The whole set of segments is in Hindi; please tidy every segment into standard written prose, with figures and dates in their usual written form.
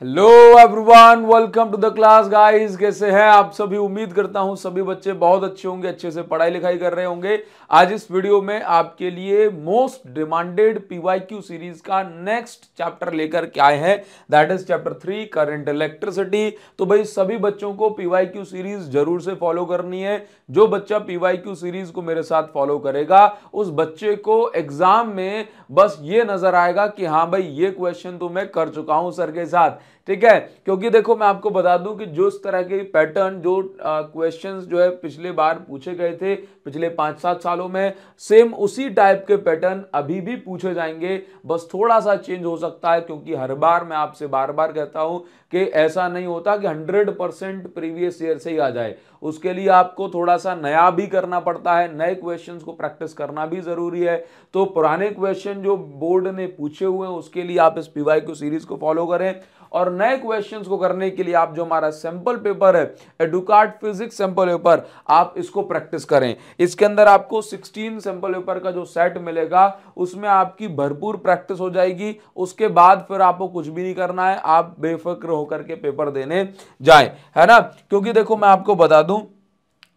Hello everyone, welcome to the class guys. कैसे हैं आप सभी? उम्मीद करता हूं सभी बच्चे बहुत अच्छे होंगे, अच्छे से पढ़ाई लिखाई कर रहे होंगे। आज इस वीडियो में आपके लिए मोस्ट डिमांडेड पीवाईक्यू सीरीज का नेक्स्ट चैप्टर लेकर के आए हैं, that is chapter 3 current electricity. तो भाई सभी बच्चों को पीवाईक्यू सीरीज जरूर से फॉलो करनी है। जो बच्चा पीवाईक्यू सीरीज को मेरे साथ फॉलो करेगा उस बच्चे को एग्जाम में बस ये नजर आएगा कि हाँ भाई ये क्वेश्चन तो मैं कर चुका हूं सर के साथ, ठीक है। क्योंकि देखो मैं आपको बता दूं कि जो इस तरह के पैटर्न जो क्वेश्चंस जो है पिछले बार पूछे गए थे पिछले 5-7 सालों में, सेम उसी टाइप के पैटर्न अभी भी पूछे जाएंगे। बस थोड़ा सा चेंज हो सकता है, क्योंकि हर बार मैं आपसे बार बार कहता हूं कि ऐसा नहीं होता कि 100% प्रीवियस ईयर से ही आ जाए। उसके लिए आपको थोड़ा सा नया भी करना पड़ता है, नए क्वेश्चंस को प्रैक्टिस करना भी जरूरी है। तो पुराने क्वेश्चन जो बोर्ड ने पूछे हुए हैं उसके लिए आप इस पीवाईक्यू सीरीज को फॉलो करें, और नए क्वेश्चंस को करने के लिए आप जो हमारा सैंपल पेपर है एडुकार्ड फिजिक्स सैंपल पेपर, आप इसको प्रैक्टिस करें। इसके अंदर आपको 16 सैंपल पेपर का जो सेट मिलेगा उसमें आपकी भरपूर प्रैक्टिस हो जाएगी। उसके बाद फिर आपको कुछ भी नहीं करना है, आप बेफिक्र होकर के पेपर देने जाएं, है ना। क्योंकि देखो मैं आपको बता दूं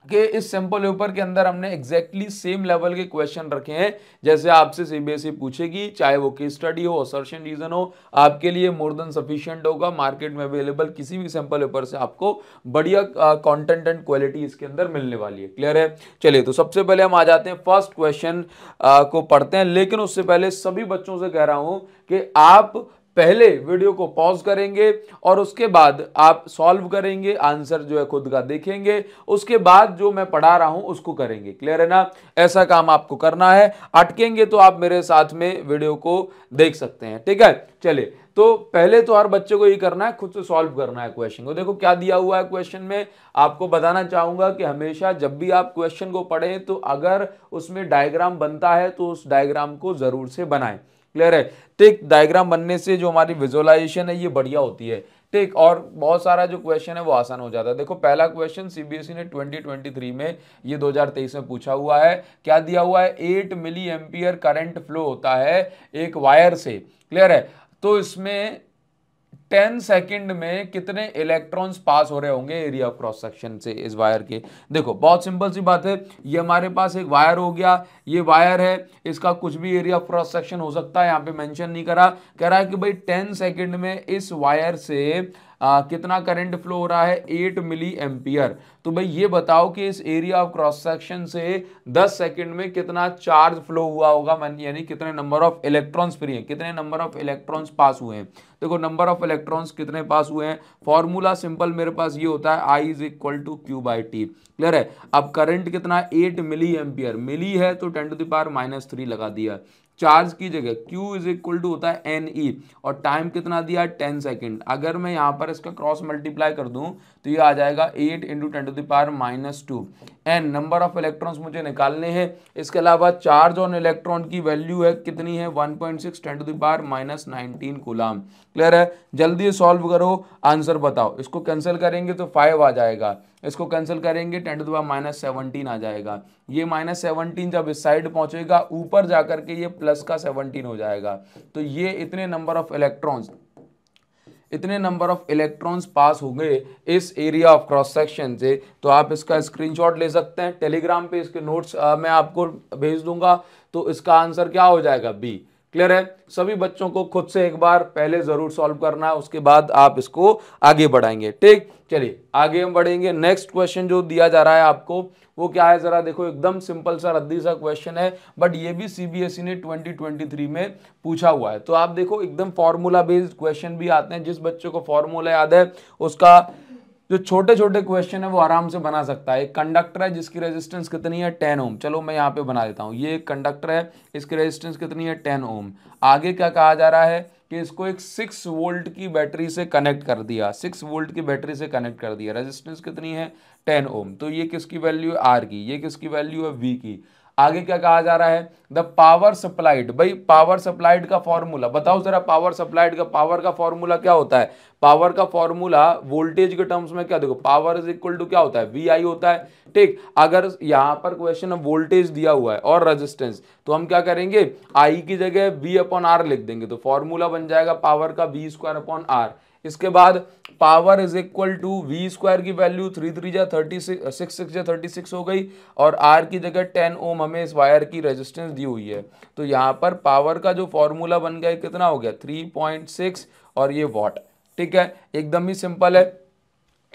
कि इस सैंपल पेपर के अंदर हमने एग्जैक्टली सेम लेवल के क्वेश्चन रखे हैं जैसे आपसे सीबीएसई पूछेगी, चाहे वो केस स्टडी हो, असर्शन रीजन हो, आपके लिए मोर देन सफिशिएंट होगा। मार्केट में अवेलेबल किसी भी सैंपल पेपर से आपको बढ़िया कंटेंट एंड क्वालिटी इसके अंदर मिलने वाली है। क्लियर है? चलिए तो सबसे पहले हम आ जाते हैं फर्स्ट क्वेश्चन को पढ़ते हैं। लेकिन उससे पहले सभी बच्चों से कह रहा हूं कि आप पहले वीडियो को पॉज करेंगे और उसके बाद आप सॉल्व करेंगे, आंसर जो है खुद का देखेंगे, उसके बाद जो मैं पढ़ा रहा हूं उसको करेंगे। क्लियर है ना? ऐसा काम आपको करना है। अटकेंगे तो आप मेरे साथ में वीडियो को देख सकते हैं, ठीक है। चलिए तो पहले तो हर बच्चे को ये करना है, खुद से सॉल्व करना है क्वेश्चन को। देखो क्या दिया हुआ है क्वेश्चन में। आपको बताना चाहूंगा कि हमेशा जब भी आप क्वेश्चन को पढ़ें तो अगर उसमें डायग्राम बनता है तो उस डायग्राम को जरूर से बनाएं। क्लियर है? ठीक, डायग्राम बनने से जो हमारी विजुअलाइजेशन है ये बढ़िया होती है, ठीक, और बहुत सारा जो क्वेश्चन है वो आसान हो जाता है। देखो पहला क्वेश्चन सीबीएसई ने 2023 में, ये 2023 में पूछा हुआ है। क्या दिया हुआ है? 8 मिली एम्पियर करंट फ्लो होता है एक वायर से। क्लियर है? तो इसमें 10 सेकंड में कितने इलेक्ट्रॉन्स पास हो रहे होंगे एरिया ऑफ क्रॉस सेक्शन से इस वायर के। देखो बहुत सिंपल सी बात है, ये हमारे पास एक वायर हो गया, ये वायर है, इसका कुछ भी एरिया ऑफ क्रॉस सेक्शन हो सकता है, यहाँ पे मेंशन नहीं करा। कह रहा है कि भाई 10 सेकंड में इस वायर से कितना करंट फ्लो हो रहा है? 8 मिली एम्पियर। तो भाई ये बताओ कि इस एरिया ऑफ क्रॉस सेक्शन से 10 सेकंड में कितना चार्ज फ्लो हुआ होगा, यानी कितने नंबर ऑफ इलेक्ट्रॉन्स फ्री हैं, कितने नंबर ऑफ इलेक्ट्रॉन्स पास हुए हैं। देखो नंबर ऑफ इलेक्ट्रॉन्स कितने पास हुए हैं, फॉर्मूला सिंपल मेरे पास ये होता है I is equal to Q by T. Clear है? अब करंट कितना? 8 मिली एम्पियर, मिली है तो 10⁻³ लगा दिया। चार्ज की जगह Q इज इक्वल टू होता है NE, और टाइम कितना दिया? 10 सेकेंड। अगर मैं यहाँ पर इसका क्रॉस मल्टीप्लाई कर दूं तो ये आ जाएगा 8 × 10⁻²। n नंबर ऑफ इलेक्ट्रॉन्स मुझे निकालने हैं। इसके अलावा चार्ज ऑन इलेक्ट्रॉन की वैल्यू है कितनी है? 1.6 × 10⁻19 कूलम। क्लियर है? जल्दी सॉल्व करो, आंसर बताओ। इसको कैंसिल करेंगे तो 5 आ जाएगा, इसको कैंसिल करेंगे 10⁻17 आ जाएगा। ये -17 जब इस साइड पहुंचेगा ऊपर जाकर के ये प्लस का 17 हो जाएगा। तो ये इतने नंबर ऑफ इलेक्ट्रॉन्स पास हो गए इस एरिया ऑफ क्रॉस सेक्शन से। तो आप इसका स्क्रीनशॉट ले सकते हैं, टेलीग्राम पे इसके नोट्स मैं आपको भेज दूंगा। तो इसका आंसर क्या हो जाएगा? बी। क्लियर है? सभी बच्चों को खुद से एक बार पहले जरूर सॉल्व करना है, उसके बाद आप इसको आगे बढ़ाएंगे, ठीक। चलिए आगे हम बढ़ेंगे। नेक्स्ट क्वेश्चन जो दिया जा रहा है आपको वो क्या है, जरा देखो। एकदम सिंपल सा रद्दी सा क्वेश्चन है, बट ये भी सीबीएसई ने 2023 में पूछा हुआ है। तो आप देखो एकदम फॉर्मूला बेस्ड क्वेश्चन भी आते हैं। जिस बच्चे को फॉर्मूला याद है उसका जो छोटे छोटे क्वेश्चन है वो आराम से बना सकता है। एक कंडक्टर है जिसकी रेजिस्टेंस कितनी है? 10 ओम। चलो मैं यहाँ पे बना देता हूँ। ये एक कंडक्टर है, इसकी रेजिस्टेंस कितनी है? 10 ओम। आगे क्या कहा जा रहा है कि इसको एक 6 वोल्ट की बैटरी से कनेक्ट कर दिया, 6 वोल्ट की बैटरी से कनेक्ट कर दिया। रेजिस्टेंस कितनी है? 10 ओम। तो ये किसकी वैल्यू है? आर की। ये किसकी वैल्यू है? वी की। आगे क्या कहा जा रहा है? The power supplied. भाई पावर सप्लाइड का फॉर्मूला बताओ जरा। पावर सप्लाइड का पावर का फॉर्मूला क्या होता है? पावर का फॉर्मूला वोल्टेज के टर्म्स में क्या, देखो पावर इज इक्वल टू क्या होता है? वी आई होता है, ठीक। अगर यहां पर क्वेश्चन में वोल्टेज दिया हुआ है और रेजिस्टेंस, तो हम क्या करेंगे? आई की जगह वी अपॉन आर लिख देंगे। तो फॉर्मूला बन जाएगा पावर का V² अपॉन आर। इसके बाद power is equal to V square की वैल्यू 3 3 जा 36 6 6 जा 36 हो गई, और आर की जगह 10 ओम हमें इस वायर की रेजिस्टेंस दी हुई है। तो यहाँ पर पावर का जो फॉर्मूला बन गया कितना हो गया 3.6 और ये वॉट। ठीक है, एकदम ही सिंपल है,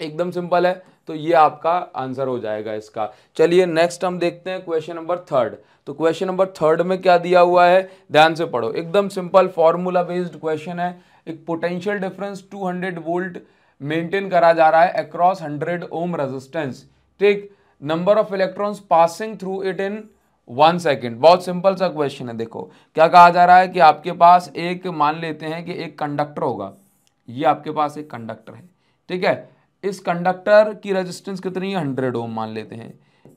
एकदम सिंपल है। तो ये आपका आंसर हो जाएगा इसका। चलिए नेक्स्ट हम देखते हैं क्वेश्चन नंबर 3। तो क्वेश्चन नंबर 3 में क्या दिया हुआ है, ध्यान से पढ़ो, एकदम सिंपल फॉर्मूला बेस्ड क्वेश्चन है। एक पोटेंशियल डिफरेंस 200 वोल्ट मेंटेन करा जा रहा है अक्रॉस 100 ओम रेजिस्टेंस। ठीक, number of electrons passing through it in 1 second. बहुत सिंपल सा क्वेश्चन है। देखो क्या कहा जा रहा है कि आपके पास एक, मान लेते हैं कि एक कंडक्टर होगा, ये आपके पास एक कंडक्टर है। ठीक है, इस कंडक्टर की रेजिस्टेंस कितनी है 100 ओम मान लेते हैं।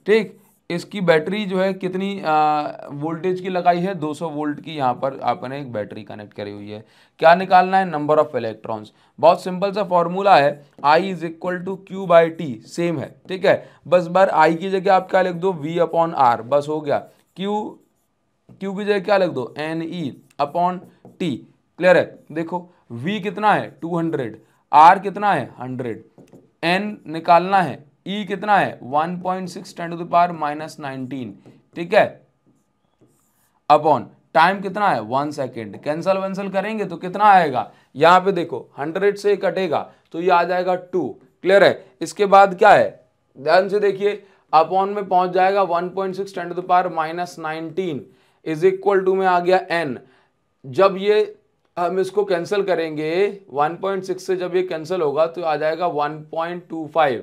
ठीक, इसकी बैटरी जो है कितनी वोल्टेज की लगाई है 200 वोल्ट की, यहाँ पर आपने एक बैटरी कनेक्ट करी हुई है। क्या निकालना है, नंबर ऑफ इलेक्ट्रॉन्स। बहुत सिंपल सा फॉर्मूला है, I is equal to Q by T, same है। ठीक है, बस बार I की जगह आप क्या लिख दो V अपॉन आर, बस हो गया। Q की जगह क्या लिख दो NE अपॉन टी। क्लियर है, देखो V कितना है 200, R कितना है 100, N निकालना है, E कितना है 1.6 10 टू द पावर -19। ठीक है, अपॉन टाइम कितना है 1 सेकेंड। कैंसल वैंसल करेंगे तो कितना आएगा, यहाँ पे देखो 100 से कटेगा तो ये आ जाएगा 2। क्लियर है, इसके बाद क्या है, ध्यान से देखिए, अपॉन में पहुंच जाएगा 1.6 10 to the power -19 is equal to में आ गया n। जब ये हम इसको कैंसिल करेंगे 1.6 से, जब ये कैंसिल होगा तो आ जाएगा 1.25।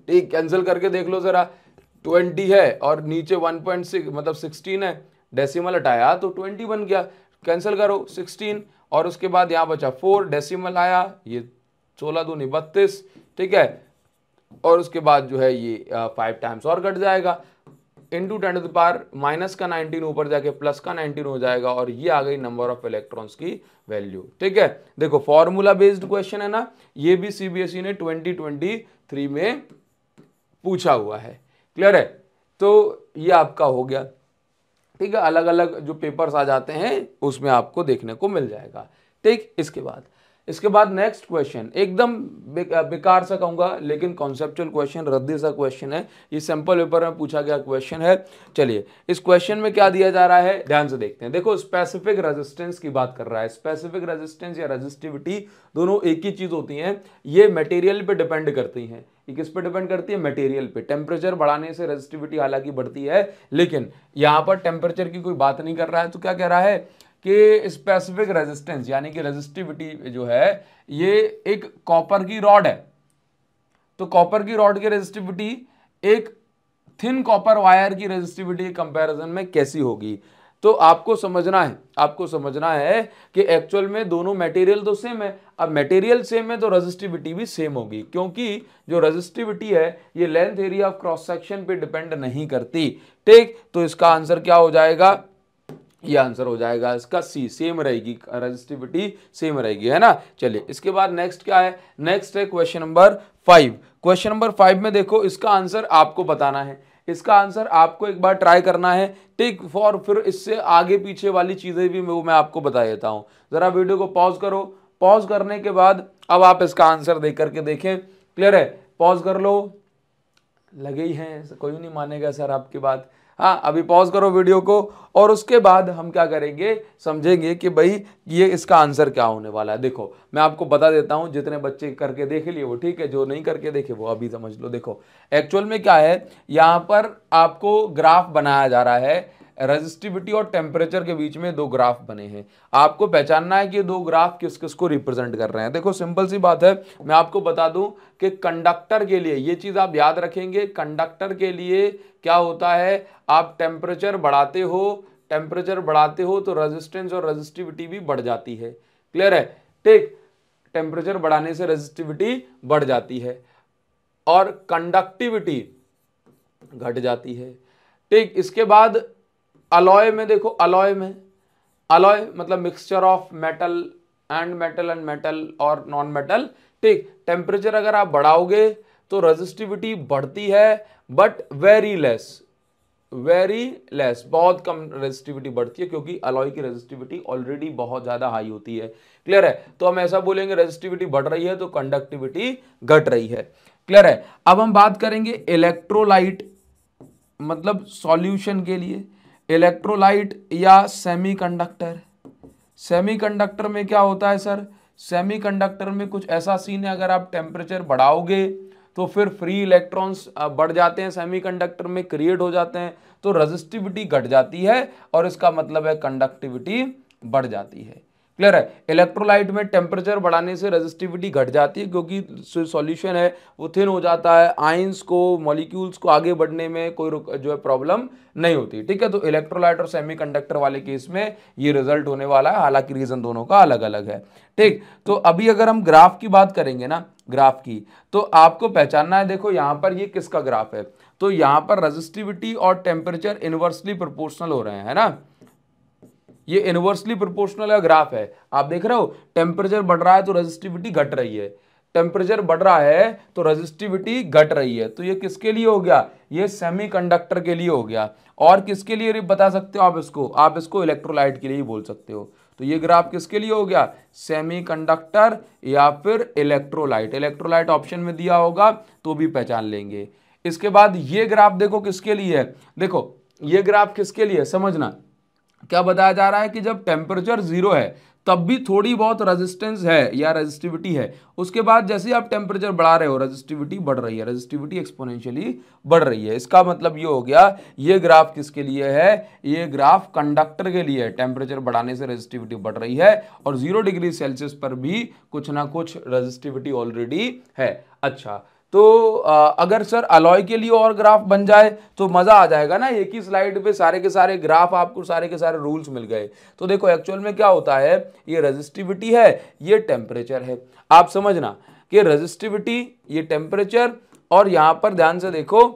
ठीक, कैंसिल करके देख लो जरा, 20 है और नीचे 1.6 मतलब 16 है, डेसिमल हटाया तो 20 बन गया। कैंसिल करो 16 और उसके बाद यहाँ बचा 4, डेसिमल आया, ये 16 दूनी 32। ठीक है, और उसके बाद जो है ये 5 टाइम्स और कट जाएगा, into 10 to the power minus का 19 ऊपर जाके प्लस का 19 हो जाएगा, और ये आ गई नंबर ऑफ इलेक्ट्रॉन्स की वैल्यू। ठीक है, देखो फॉर्मूला बेस्ड क्वेश्चन है ना, ये भी सीबीएसई ने 2023 में पूछा हुआ है। क्लियर है, तो ये आपका हो गया। ठीक है, अलग अलग जो पेपर्स आ जाते हैं उसमें आपको देखने को मिल जाएगा। ठीक, इसके बाद नेक्स्ट क्वेश्चन एकदम बेकार सा कहूंगा, लेकिन कॉन्सेप्चुअल क्वेश्चन, रद्दी सा क्वेश्चन है, ये सैंपल पेपर में पूछा गया क्वेश्चन है। चलिए इस क्वेश्चन में क्या दिया जा रहा है, ध्यान से देखते हैं। देखो स्पेसिफिक रेजिस्टेंस की बात कर रहा है। स्पेसिफिक रेजिस्टेंस या रेजिस्टिविटी दोनों एक ही चीज होती हैं, ये मटेरियल पे डिपेंड करती हैं। ये किस पे डिपेंड करती है, मटेरियल पे। टेम्परेचर बढ़ाने से रेजिस्टिविटी हालांकि बढ़ती है, लेकिन यहाँ पर टेम्परेचर की कोई बात नहीं कर रहा है। तो क्या कह रहा है कि स्पेसिफिक रेजिस्टेंस यानी कि रेजिस्टिविटी जो है ये एक कॉपर की रॉड है, तो कॉपर की रॉड की रेजिस्टिविटी एक थिन कॉपर वायर की रेजिस्टिविटी के कंपैरिजन में कैसी होगी। तो आपको समझना है कि एक्चुअल में दोनों मटेरियल तो सेम है। अब मटेरियल सेम है तो रेजिस्टिविटी भी सेम होगी, क्योंकि जो रेजिस्टिविटी है ये length area of cross section पे डिपेंड नहीं करती। ठीक, तो इसका आंसर क्या हो जाएगा, ये आंसर हो जाएगा इसका सी, सेम रहेगी, रेजिस्टिविटी सेम रहेगी, है ना। चलिए इसके बाद नेक्स्ट क्या है, नेक्स्ट है क्वेश्चन नंबर 5। क्वेश्चन नंबर 5 में देखो इसका आंसर आपको बताना है, इसका आंसर आपको एक बार ट्राई करना है। ठीक, फॉर फिर इससे आगे पीछे वाली चीजें भी मैं आपको बता देता हूं। जरा वीडियो को पॉज करो, पॉज करने के बाद अब आप इसका आंसर देख करके देखें। क्लियर है, पॉज कर लो, लगे ही हैं, कोई नहीं मानेगा सर आपकी बात। हाँ, अभी पॉज करो वीडियो को, और उसके बाद हम क्या करेंगे, समझेंगे कि भाई ये इसका आंसर क्या होने वाला है। देखो मैं आपको बता देता हूं, जितने बच्चे करके देख लिए वो ठीक है, जो नहीं करके देखे वो अभी समझ लो। देखो एक्चुअल में क्या है, यहाँ पर आपको ग्राफ बनाया जा रहा है, रेजिस्टिविटी और टेम्परेचर के बीच में दो ग्राफ बने हैं। आपको पहचानना है कि दो ग्राफ किस किस को रिप्रेजेंट कर रहे हैं। देखो सिंपल सी बात है, मैं आपको बता दूं कि कंडक्टर के लिए ये चीज आप याद रखेंगे, कंडक्टर के लिए क्या होता है, आप टेम्परेचर बढ़ाते हो तो रेजिस्टेंस और रेजिस्टिविटी भी बढ़ जाती है। क्लियर है, ठीक, टेम्परेचर बढ़ाने से रेजिस्टिविटी बढ़ जाती है और कंडक्टिविटी घट जाती है। ठीक, इसके बाद अलॉय में देखो, अलॉय मतलब mixture of metal and metal और नॉन मेटल। ठीक, टेम्परेचर अगर आप बढ़ाओगे तो रेजिस्टिविटी बढ़ती है, बट वेरी लेस, बहुत कम रेजिस्टिविटी बढ़ती है, क्योंकि अलॉय की रेजिस्टिविटी ऑलरेडी बहुत ज्यादा हाई होती है। क्लियर है। तो हम ऐसा बोलेंगे रेजिस्टिविटी बढ़ रही है तो कंडक्टिविटी घट रही है। क्लियर है। अब हम बात करेंगे इलेक्ट्रोलाइट मतलब सॉल्यूशन के लिए, इलेक्ट्रोलाइट या सेमीकंडक्टर। सेमीकंडक्टर में क्या होता है सर, सेमीकंडक्टर में कुछ ऐसा सीन है, अगर आप टेम्परेचर बढ़ाओगे तो फिर फ्री इलेक्ट्रॉन्स बढ़ जाते हैं, सेमीकंडक्टर में क्रिएट हो जाते हैं, तो रेजिस्टिविटी घट जाती है और इसका मतलब है कंडक्टिविटी बढ़ जाती है। क्लियर है। इलेक्ट्रोलाइट में टेम्परेचर बढ़ाने से रेजिस्टिविटी घट जाती है क्योंकि सॉल्यूशन है वो थिन हो जाता है, आयंस को मॉलिक्यूल्स को आगे बढ़ने में कोई जो है प्रॉब्लम नहीं होती। ठीक है। तो इलेक्ट्रोलाइट और सेमीकंडक्टर वाले केस में ये रिजल्ट होने वाला है, हालांकि रीजन दोनों का अलग अलग है। ठीक। तो अभी अगर हम ग्राफ की बात करेंगे ना, ग्राफ की, तो आपको पहचानना है, देखो यहां पर ये किसका ग्राफ है, तो यहां पर रेजिस्टिविटी और टेम्परेचर इनवर्सली प्रोपोर्शनल हो रहे हैं, है ना, ये इनवर्सली प्रोपोर्शनल ग्राफ है। आप देख रहे हो टेम्परेचर बढ़ रहा है तो रेजिस्टिविटी घट रही है, टेम्परेचर बढ़ रहा है तो रेजिस्टिविटी घट रही है। तो ये किसके लिए हो गया, ये सेमीकंडक्टर के लिए हो गया। और किसके लिए बता सकते हो आप इसको इलेक्ट्रोलाइट के लिए ही बोल सकते हो। तो ये ग्राफ किसके लिए हो गया, सेमीकंडक्टर या फिर इलेक्ट्रोलाइट। इलेक्ट्रोलाइट ऑप्शन में दिया होगा तो भी पहचान लेंगे। इसके बाद ये ग्राफ देखो किसके लिए है, देखो ये ग्राफ किसके लिए, समझना क्या बताया जा रहा है कि जब टेम्परेचर 0 है तब भी थोड़ी बहुत रेजिस्टेंस है या रेजिस्टिविटी है, उसके बाद जैसे आप टेम्परेचर बढ़ा रहे हो रेजिस्टिविटी बढ़ रही है, रेजिस्टिविटी एक्सपोनेंशियली बढ़ रही है। इसका मतलब ये हो गया ये ग्राफ किसके लिए है, ये ग्राफ कंडक्टर के लिए है। टेम्परेचर बढ़ाने से रेजिस्टिविटी बढ़ रही है और 0 डिग्री सेल्सियस पर भी कुछ ना कुछ रेजिस्टिविटी ऑलरेडी है। अच्छा, तो अगर सर अलॉय के लिए और ग्राफ बन जाए तो मजा आ जाएगा ना, एक ही स्लाइड पे सारे के सारे ग्राफ, आपको सारे के सारे रूल्स मिल गए। तो देखो एक्चुअल में क्या होता है, ये रेजिस्टिविटी है, ये टेम्परेचर है। आप समझना कि रेजिस्टिविटी, ये टेम्परेचर, और यहां पर ध्यान से देखो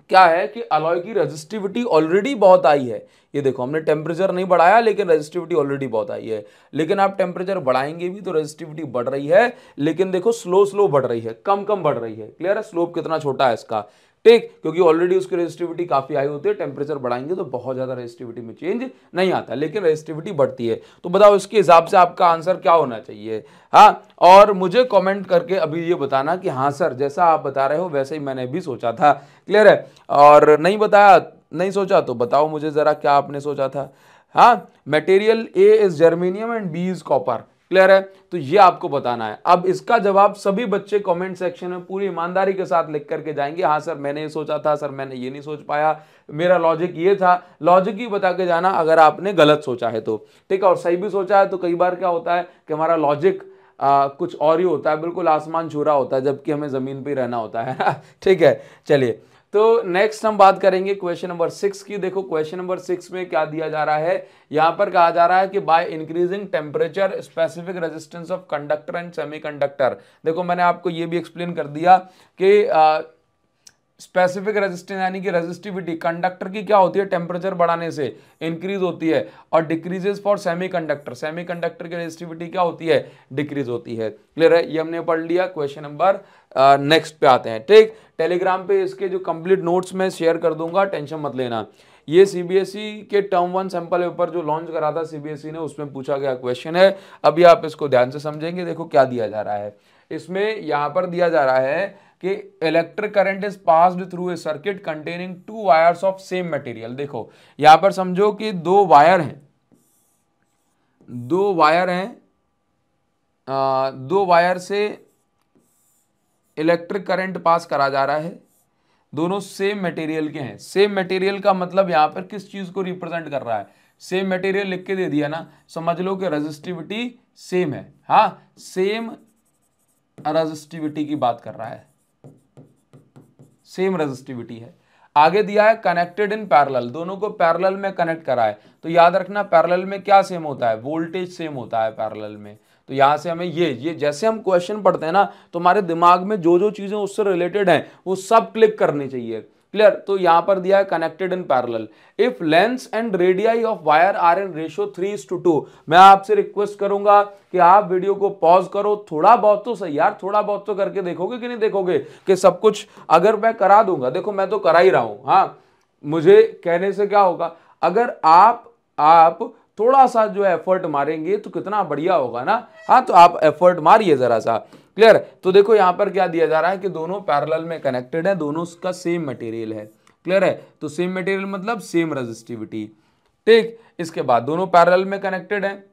क्या है कि अलॉय की रेजिस्टिविटी ऑलरेडी बहुत आई है। ये देखो हमने टेम्परेचर नहीं बढ़ाया लेकिन रेजिस्टिविटी ऑलरेडी बहुत आई है, लेकिन आप टेम्परेचर बढ़ाएंगे भी तो रेजिस्टिविटी बढ़ रही है, लेकिन देखो स्लो स्लो बढ़ रही है, कम कम बढ़ रही है। क्लियर है, स्लोप कितना छोटा है इसका, ठीक, क्योंकि ऑलरेडी उसकी रेजिस्टिविटी काफी हाई होती है। टेम्परेचर बढ़ाएंगे तो बहुत ज्यादा रेजिस्टिविटी में चेंज नहीं आता, लेकिन रेजिस्टिविटी बढ़ती है। तो बताओ इसके हिसाब से आपका आंसर क्या होना चाहिए। हाँ, और मुझे कमेंट करके अभी ये बताना कि हाँ सर जैसा आप बता रहे हो वैसे ही मैंने भी सोचा था। क्लियर है, और नहीं बताया, नहीं सोचा तो बताओ मुझे जरा क्या आपने सोचा था। हाँ, material A is germanium and B is copper. Clear है, तो ये आपको बताना है। अब इसका जवाब सभी बच्चे कमेंट सेक्शन में पूरी ईमानदारी के साथ लिख करके जाएंगे, हाँ सर मैंने ये सोचा था, सर मैंने ये नहीं सोच पाया, मेरा लॉजिक ये था। लॉजिक ही बता के जाना अगर आपने गलत सोचा है तो, ठीक है, और सही भी सोचा है तो कई बार क्या होता है कि हमारा लॉजिक कुछ और ही होता है, बिल्कुल आसमान छू रहा होता है, जबकि हमें जमीन पे ही रहना होता है। ठीक है, चलिए तो नेक्स्ट हम बात करेंगे क्वेश्चन नंबर 6 की। देखो क्वेश्चन नंबर 6 में क्या दिया जा रहा है, यहां पर कहा जा रहा है कि by increasing temperature specific resistance of conductor and semiconductor. देखो मैंने आपको ये भी एक्सप्लेन कर दिया कि स्पेसिफिक रेजिस्टेंस यानी कि रेजिस्टिविटी कंडक्टर की क्या होती है, टेम्परेचर बढ़ाने से इंक्रीज होती है, और डिक्रीजेस फॉर सेमीकंडक्टर, सेमीकंडक्टर की रेजिस्टिविटी क्या होती है, डिक्रीज होती है। क्लियर है, ये हमने पढ़ लिया। क्वेश्चन नंबर नेक्स्ट पे आते हैं। ठीक, टेलीग्राम पे इसके जो कंप्लीट नोट्स में शेयर कर दूंगा, टेंशन मत लेना। ये सीबीएसई के टर्म 1 सैंपल पेपर जो लॉन्च करा था सीबीएसई ने, उसमें पूछा गया क्वेश्चन है। अभी आप इसको ध्यान से समझेंगे। देखो क्या दिया जा रहा है इसमें, यहां पर दिया जा रहा है कि electric current is passed through a circuit containing 2 wires of same material. देखो यहां पर समझो कि दो वायर हैं, दो वायर से इलेक्ट्रिक करंट पास करा जा रहा है, दोनों सेम मटेरियल के हैं। सेम मटेरियल का मतलब यहां पर किस चीज को रिप्रेजेंट कर रहा है, सेम मटेरियल लिख के दे दिया ना, समझ लो कि रेजिस्टिविटी सेम है। हाँ, सेम रेजिस्टिविटी की बात कर रहा है, सेम रेजिस्टिविटी है। आगे दिया है कनेक्टेड इन पैरेलल, दोनों को पैरेलल में कनेक्ट करा है। तो याद रखना पैरेलल में क्या सेम होता है, वोल्टेज सेम होता है पैरेलल में। तो यहां से हमें ये जैसे हम क्वेश्चन पढ़ते हैं ना, तो हमारे दिमाग में जो जो चीजें उससे रिलेटेड हैं वो सब क्लिक करनी चाहिए। क्लियर, तो यहां पर दिया है connected in parallel if length and radii of wire are in ratio 3:2। मैं आपसे रिक्वेस्ट करूंगा कि आप वीडियो को पॉज करो, थोड़ा बहुत तो सही यार, थोड़ा बहुत तो करके देखोगे कि नहीं देखोगे कि सब कुछ अगर मैं करा दूंगा, देखो मैं तो करा ही रहा हूं। हाँ, मुझे कहने से क्या होगा, अगर आप थोड़ा सा जो है एफर्ट मारेंगे तो कितना बढ़िया होगा ना। हाँ, तो आप एफर्ट मारिए जरा सा। क्लियर? तो देखो यहाँ पर क्या दिया जा रहा है कि दोनों पैरेलल में कनेक्टेड है, दोनों का सेम मटेरियल है। क्लियर है? तो सेम मटेरियल मतलब सेम रेजिस्टिविटी। ठीक, इसके बाद दोनों पैरेलल में कनेक्टेड है।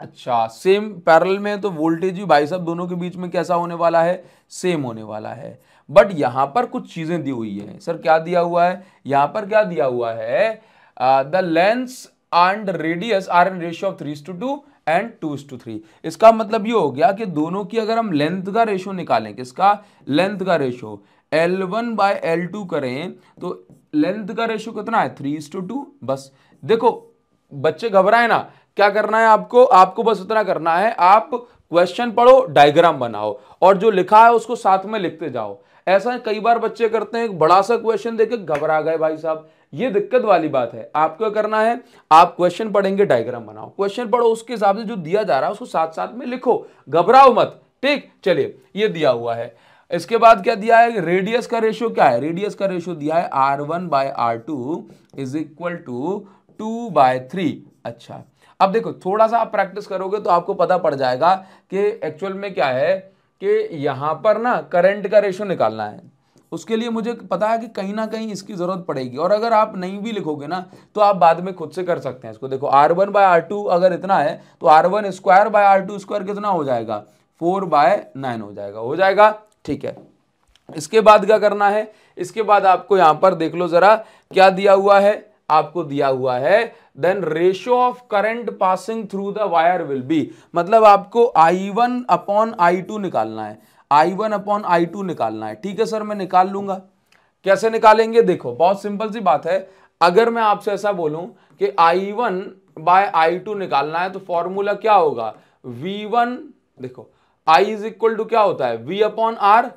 अच्छा, सेम पैरेलल में तो वोल्टेज भी भाई साहब दोनों के बीच में कैसा होने वाला है? सेम होने वाला है। बट यहां पर कुछ चीजें दी हुई है। सर क्या दिया हुआ है? यहां पर क्या दिया हुआ है? The lengths and radius are in ratio of 3:2 and 2:3। इसका मतलब ये हो गया कि दोनों की अगर हम लेंथ का रेशियो निकालें, किसका? लेंथ का रेशियो L1/L2 करें तो लेंथ का रेशियो कितना है? 3:2। बस देखो बच्चे घबराए ना, क्या करना है आपको? आपको बस इतना करना है, आप क्वेश्चन पढ़ो, डायग्राम बनाओ और जो लिखा है उसको साथ में लिखते जाओ। ऐसा कई बार बच्चे करते हैं, एक बड़ा सा क्वेश्चन देके घबरा गए भाई साहब, ये दिक्कत वाली बात है। आपको क्या करना है? आप क्वेश्चन पढ़ेंगे, डायग्राम बनाओ, क्वेश्चन पढ़ो, उसके हिसाब से जो दिया जा रहा है उसको साथ साथ में लिखो, घबराओ मत। ठीक, चलिए ये दिया हुआ है। इसके बाद क्या दिया है? रेडियस का रेशियो क्या है? रेडियस का रेशियो दिया है R1/R2 इज इक्वल टू 2/3। अच्छा, अब देखो थोड़ा सा आप प्रैक्टिस करोगे तो आपको पता पड़ जाएगा कि एक्चुअल में क्या है कि यहां पर ना करंट का रेशियो निकालना है। उसके लिए मुझे पता है कि कहीं ना कहीं इसकी जरूरत पड़ेगी, और अगर आप नहीं भी लिखोगे ना तो आप बाद में खुद से कर सकते हैं इसको। देखो R1/R2 अगर इतना है तो R1² कितना हो जाएगा? 4/9 हो जाएगा। हो जाएगा? ठीक है। इसके बाद क्या करना है? इसके बाद आपको यहां पर देख लो जरा क्या दिया हुआ है। आपको दिया हुआ है then ratio of current passing through the wire will be, मतलब आपको I1/I2 निकालना है। I1/I2 निकालना है। ठीक है सर, मैं निकाल लूंगा। कैसे निकालेंगे? देखो बहुत सिंपल सी बात है। अगर मैं आपसे ऐसा बोलूं कि I1/I2 निकालना है तो फॉर्मूला क्या होगा? V1, देखो I इज इक्वल टू क्या होता है? V/R।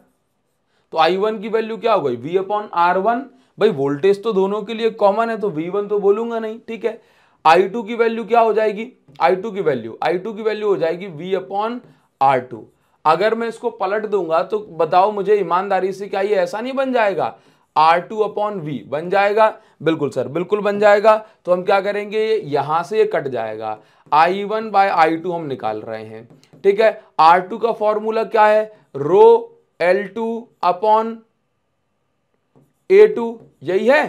तो I1 की वैल्यू क्या हो गई? V/R1। भाई वोल्टेज तो दोनों के लिए कॉमन है तो V1 तो बोलूंगा नहीं। ठीक है, I2 की वैल्यू क्या हो जाएगी? I2 की वैल्यू हो जाएगी V/R2। अगर मैं इसको पलट दूंगा तो बताओ मुझे ईमानदारी से, क्या ये ऐसा नहीं बन जाएगा? R2/V बन जाएगा। बिल्कुल सर, बिल्कुल बन जाएगा। तो हम क्या करेंगे? यहां से ये कट जाएगा। I1/I2 हम निकाल रहे हैं। ठीक है, R2 का फॉर्मूला क्या है? रो L2/A2, यही है।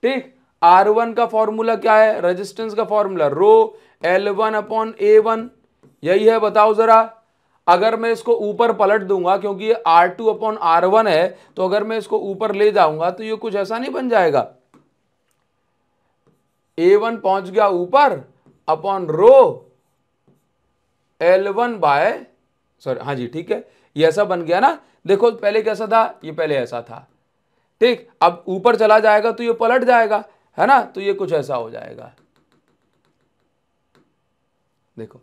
ठीक, R1 का फॉर्मूला क्या है? रेजिस्टेंस का फॉर्मूला रो L1/A1, यही है। बताओ जरा, अगर मैं इसको ऊपर पलट दूंगा, क्योंकि ये R2/R1 है, तो अगर मैं इसको ऊपर ले जाऊंगा तो ये कुछ ऐसा नहीं बन जाएगा? A1 पहुंच गया ऊपर अपॉन रो L1 सॉरी, हाँ जी ठीक है, ये ऐसा बन गया ना। देखो पहले कैसा था? ये पहले ऐसा था। ठीक, अब ऊपर चला जाएगा तो ये पलट जाएगा, है ना? तो ये कुछ ऐसा हो जाएगा। देखो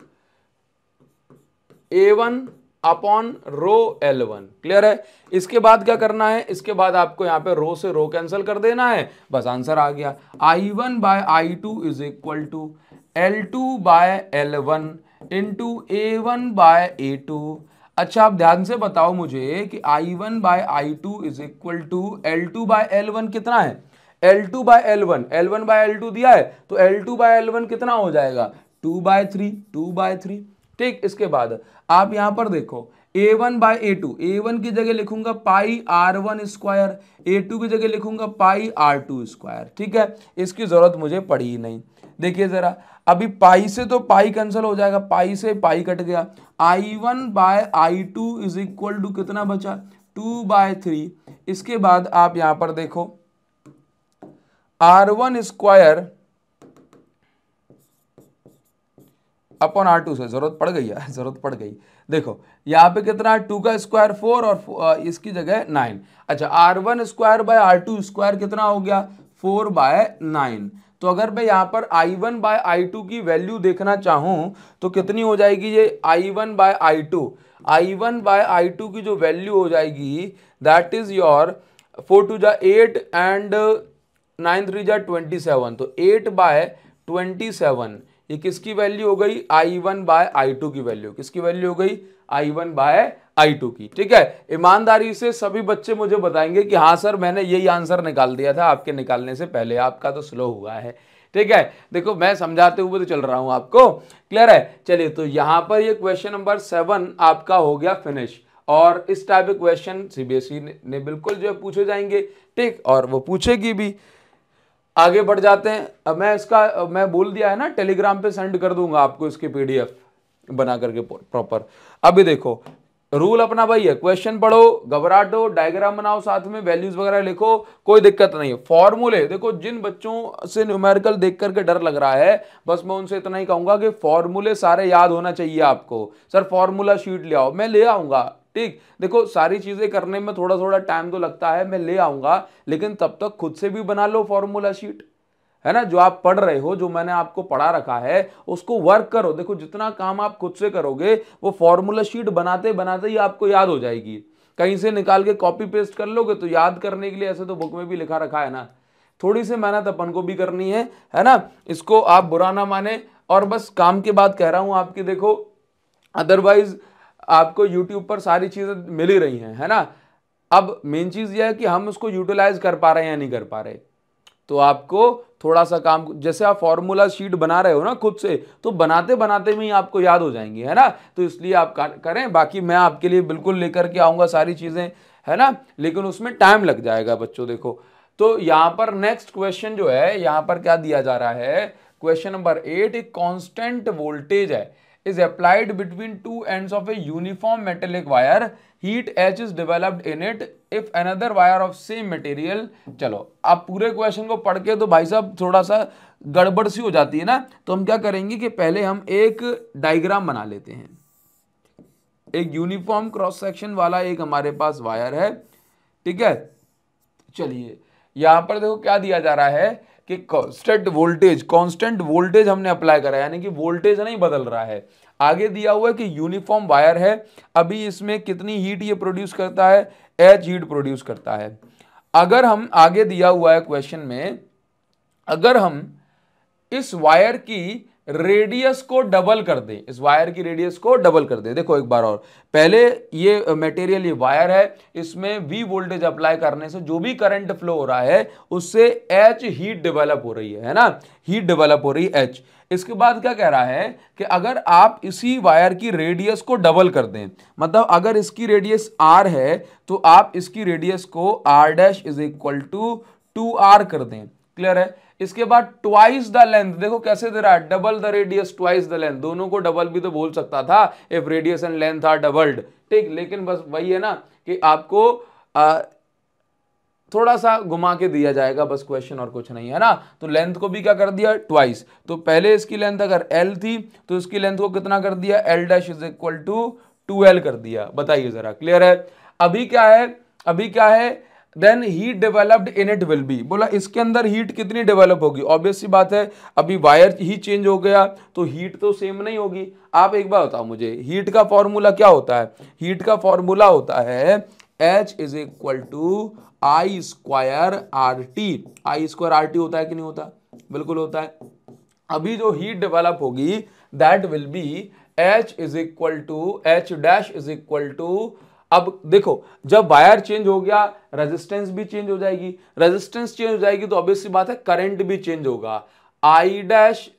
A1/रो L1। क्लियर है? इसके बाद क्या करना है? इसके बाद आपको यहां पे रो से रो कैंसिल कर देना है, बस आंसर आ गया। I1/I2 is equal to L2/L1 into A1/A2। अच्छा, आप ध्यान से बताओ मुझे कि I1/I2 is equal to L2/L1 कितना है? L1/L2 दिया है तो L2/L1 कितना हो जाएगा? 2/3। ठीक, इसके बाद आप यहां पर देखो A1/A2, A1 की जगह लिखूंगा πR1², A2 की जगह लिखूंगा πR2²। ठीक है, इसकी जरूरत मुझे पड़ी ही नहीं। देखिए जरा, अभी पाई से तो पाई कैंसिल हो जाएगा, पाई से पाई कट गया। I1/I2 इज इक्वल टू कितना बचा? 2/3। इसके बाद आप यहां पर देखो R1² अपॉन R2 से, जरूरत पड़ गई है, जरूरत पड़ गई। देखो यहाँ पे कितना? 2 का स्क्वायर 4 और इसकी जगह 9। अच्छा, R1²/R2² कितना हो गया? 4/9। तो अगर मैं यहाँ पर I1/I2 की वैल्यू देखना चाहूं तो कितनी हो जाएगी? ये I1/I2 की जो वैल्यू हो जाएगी दैट इज योर 4 2 जा 8 एंड 9 3 जा 27। तो 8/27 ये किसकी वैल्यू हो गई? I1/I2 की वैल्यू। किसकी वैल्यू हो गई? I1/I2 की। ठीक है, ईमानदारी से सभी बच्चे मुझे बताएंगे कि हाँ सर मैंने यही आंसर निकाल दिया था आपके निकालने से पहले, आपका तो स्लो हुआ है। ठीक है, देखो मैं समझाते हुए तो चल रहा हूं आपको, क्लियर है। चलिए तो यहां पर ये क्वेश्चन नंबर 7 आपका हो गया फिनिश। और इस टाइप के क्वेश्चन सीबीएसई ने बिल्कुल जो है पूछे जाएंगे, ठीक, और वो पूछेगी भी। आगे बढ़ जाते हैं। अब मैं बोल दिया है ना, टेलीग्राम पे सेंड कर दूंगा आपको इसके पीडीएफ बना करके प्रॉपर। अभी देखो रूल अपना भाई है, क्वेश्चन पढ़ो, घबराटो, डायग्राम बनाओ, साथ में वैल्यूज वगैरह लिखो, कोई दिक्कत नहीं है। फॉर्मूले देखो, जिन बच्चों से न्यूमेरिकल देख करके डर लग रहा है, बस मैं उनसे इतना ही कहूंगा कि फॉर्मूले सारे याद होना चाहिए आपको। सर फॉर्मूला शीट ले आओ, मैं ले आऊंगा, ठीक। देखो सारी चीजें करने में थोड़ा थोड़ा टाइम तो लगता है, मैं ले आऊंगा, लेकिन तब तक खुद से भी बना लो फॉर्मूला शीट, है ना। जो आप पढ़ रहे हो, जो मैंने आपको पढ़ा रखा है, उसको वर्क करो। देखो जितना काम आप खुद से करोगे, वो फॉर्मूला शीट बनाते बनाते ही आपको याद हो जाएगी। कहीं से निकाल के कॉपी पेस्ट कर लोगे तो याद करने के लिए ऐसे तो बुक में भी लिखा रखा है ना, थोड़ी सी मेहनत अपन को भी करनी है ना। इसको आप बुरा ना माने, और बस काम के बाद कह रहा हूं आपकी, देखो अदरवाइज आपको यूट्यूब पर सारी चीजें मिल ही रही हैं, है ना। अब मेन चीज यह है कि हम उसको यूटिलाइज कर पा रहे हैं या नहीं कर पा रहे। तो आपको थोड़ा सा काम, जैसे आप फॉर्मूला शीट बना रहे हो ना खुद से, तो बनाते बनाते में ही आपको याद हो जाएंगी, है ना। तो इसलिए आप करें, बाकी मैं आपके लिए बिल्कुल लेकर के आऊंगा सारी चीजें, है ना, लेकिन उसमें टाइम लग जाएगा बच्चों। देखो तो यहां पर नेक्स्ट क्वेश्चन जो है, यहां पर क्या दिया जा रहा है, क्वेश्चन नंबर 8, एक कांस्टेंट वोल्टेज है is applied between two ends of a uniform metallic wire. Heat H is developed in it if another wire of same material. चलो आप पूरे क्वेश्चन को पढ़ के तो भाई साहब थोड़ा सा गड़बड़ सी हो जाती है ना, तो हम क्या करेंगे कि पहले हम एक डायग्राम बना लेते हैं। एक यूनिफॉर्म क्रॉस सेक्शन वाला एक हमारे पास वायर है, ठीक है। चलिए यहां पर देखो क्या दिया जा रहा है कि कांस्टेंट वोल्टेज हमने अप्लाई करा है, यानी कि वोल्टेज नहीं बदल रहा है। आगे दिया हुआ है कि यूनिफॉर्म वायर है, अभी इसमें कितनी हीट ये प्रोड्यूस करता है, एच हीट प्रोड्यूस करता है। अगर हम आगे दिया हुआ है क्वेश्चन में, अगर हम इस वायर की रेडियस को डबल कर दें, इस वायर की रेडियस को डबल कर दें। देखो एक बार और, पहले ये मटेरियल, ये वायर है, इसमें वी वोल्टेज अप्लाई करने से जो भी करंट फ्लो हो रहा है उससे एच हीट डेवलप हो रही है ना, हीट डेवलप हो रही है एच। इसके बाद क्या कह रहा है कि अगर आप इसी वायर की रेडियस को डबल कर दें, मतलब अगर इसकी रेडियस आर है तो आप इसकी रेडियस को R dash is equal to 2r कर दें, क्लियर है। इसके बाद ट्वाइस द लेंथ, देखो कैसे दे रहा है, double the radius twice the length, दोनों को डबल भी तो बोल सकता था if radius and length are doubled, ठीक। लेकिन बस वही है ना कि आपको थोड़ा सा घुमा के दिया जाएगा बस क्वेश्चन, और कुछ नहीं है ना। तो लेंथ को भी क्या कर दिया, ट्वाइस। तो पहले इसकी लेंथ अगर l थी तो इसकी लेंथ को कितना कर दिया, l dash is equal to 2l कर दिया। बताइए जरा, क्लियर है। अभी क्या है, then heat developed in it will be, बोला इसके अंदर हीट कितनी डेवलप होगी। ऑब्वियस सी बात है, अभी वायर ही चेंज हो गया तो हीट तो सेम नहीं होगी। आप एक बार बताओ मुझे, हीट का फॉर्मूला क्या होता है, हीट का फॉर्मूला होता है H is equal to I square R T. I square R T होता है कि नहीं होता, बिल्कुल होता है। अभी जो हीट डेवलप होगी that will be H is equal to H dash is equal to, अब देखो जब वायर चेंज हो गया रेजिस्टेंस भी चेंज हो जाएगी, रेजिस्टेंस चेंज हो जाएगी तो ऑब्वियस सी बात है करंट भी चेंज होगा। आई डैश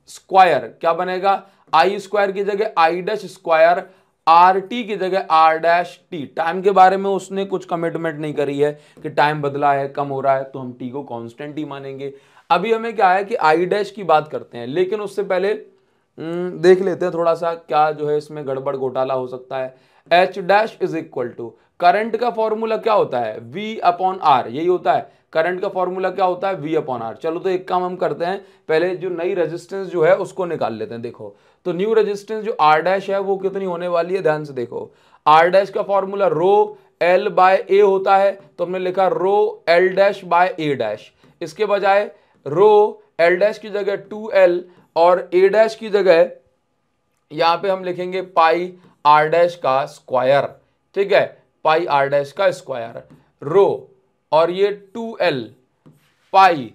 स्क्वायर क्या बनेगा, आई स्क्वायर की जगह आई डैश स्क्वायर, आर टी की जगह आर डैश टी। टाइम के बारे में उसने कुछ कमिटमेंट नहीं करी है कि टाइम बदला है, कम हो रहा है, तो हम टी को कांस्टेंट ही मानेंगे। अभी हमें क्या है कि आई डैश की बात करते हैं, लेकिन उससे पहले देख लेते हैं थोड़ा सा क्या जो है इसमें गड़बड़ घोटाला हो सकता है। H dash is equal to, current का फॉर्मूला क्या होता है, V अपॉन आर, यही होता है। करंट का फॉर्मूला क्या होता है, V अपॉन आर। चलो तो एक काम हम करते हैं, पहले जो नई रेजिस्टेंस जो है उसको निकाल लेते हैं। देखो तो न्यू रेजिस्टेंस जो आर डैश है वो कितनी होने वाली है, ध्यान से देखो। आर डैश का formula rho L by A होता है, तो हमने लिखा rho L dash by A dash. इसके बजाय रो एल डैश की जगह 2l और ए डैश की जगह यहां पे हम लिखेंगे पाई आर डैश का स्क्वायर, ठीक है, पाई आर डैश का स्क्वायर रो, और ये 2l पाई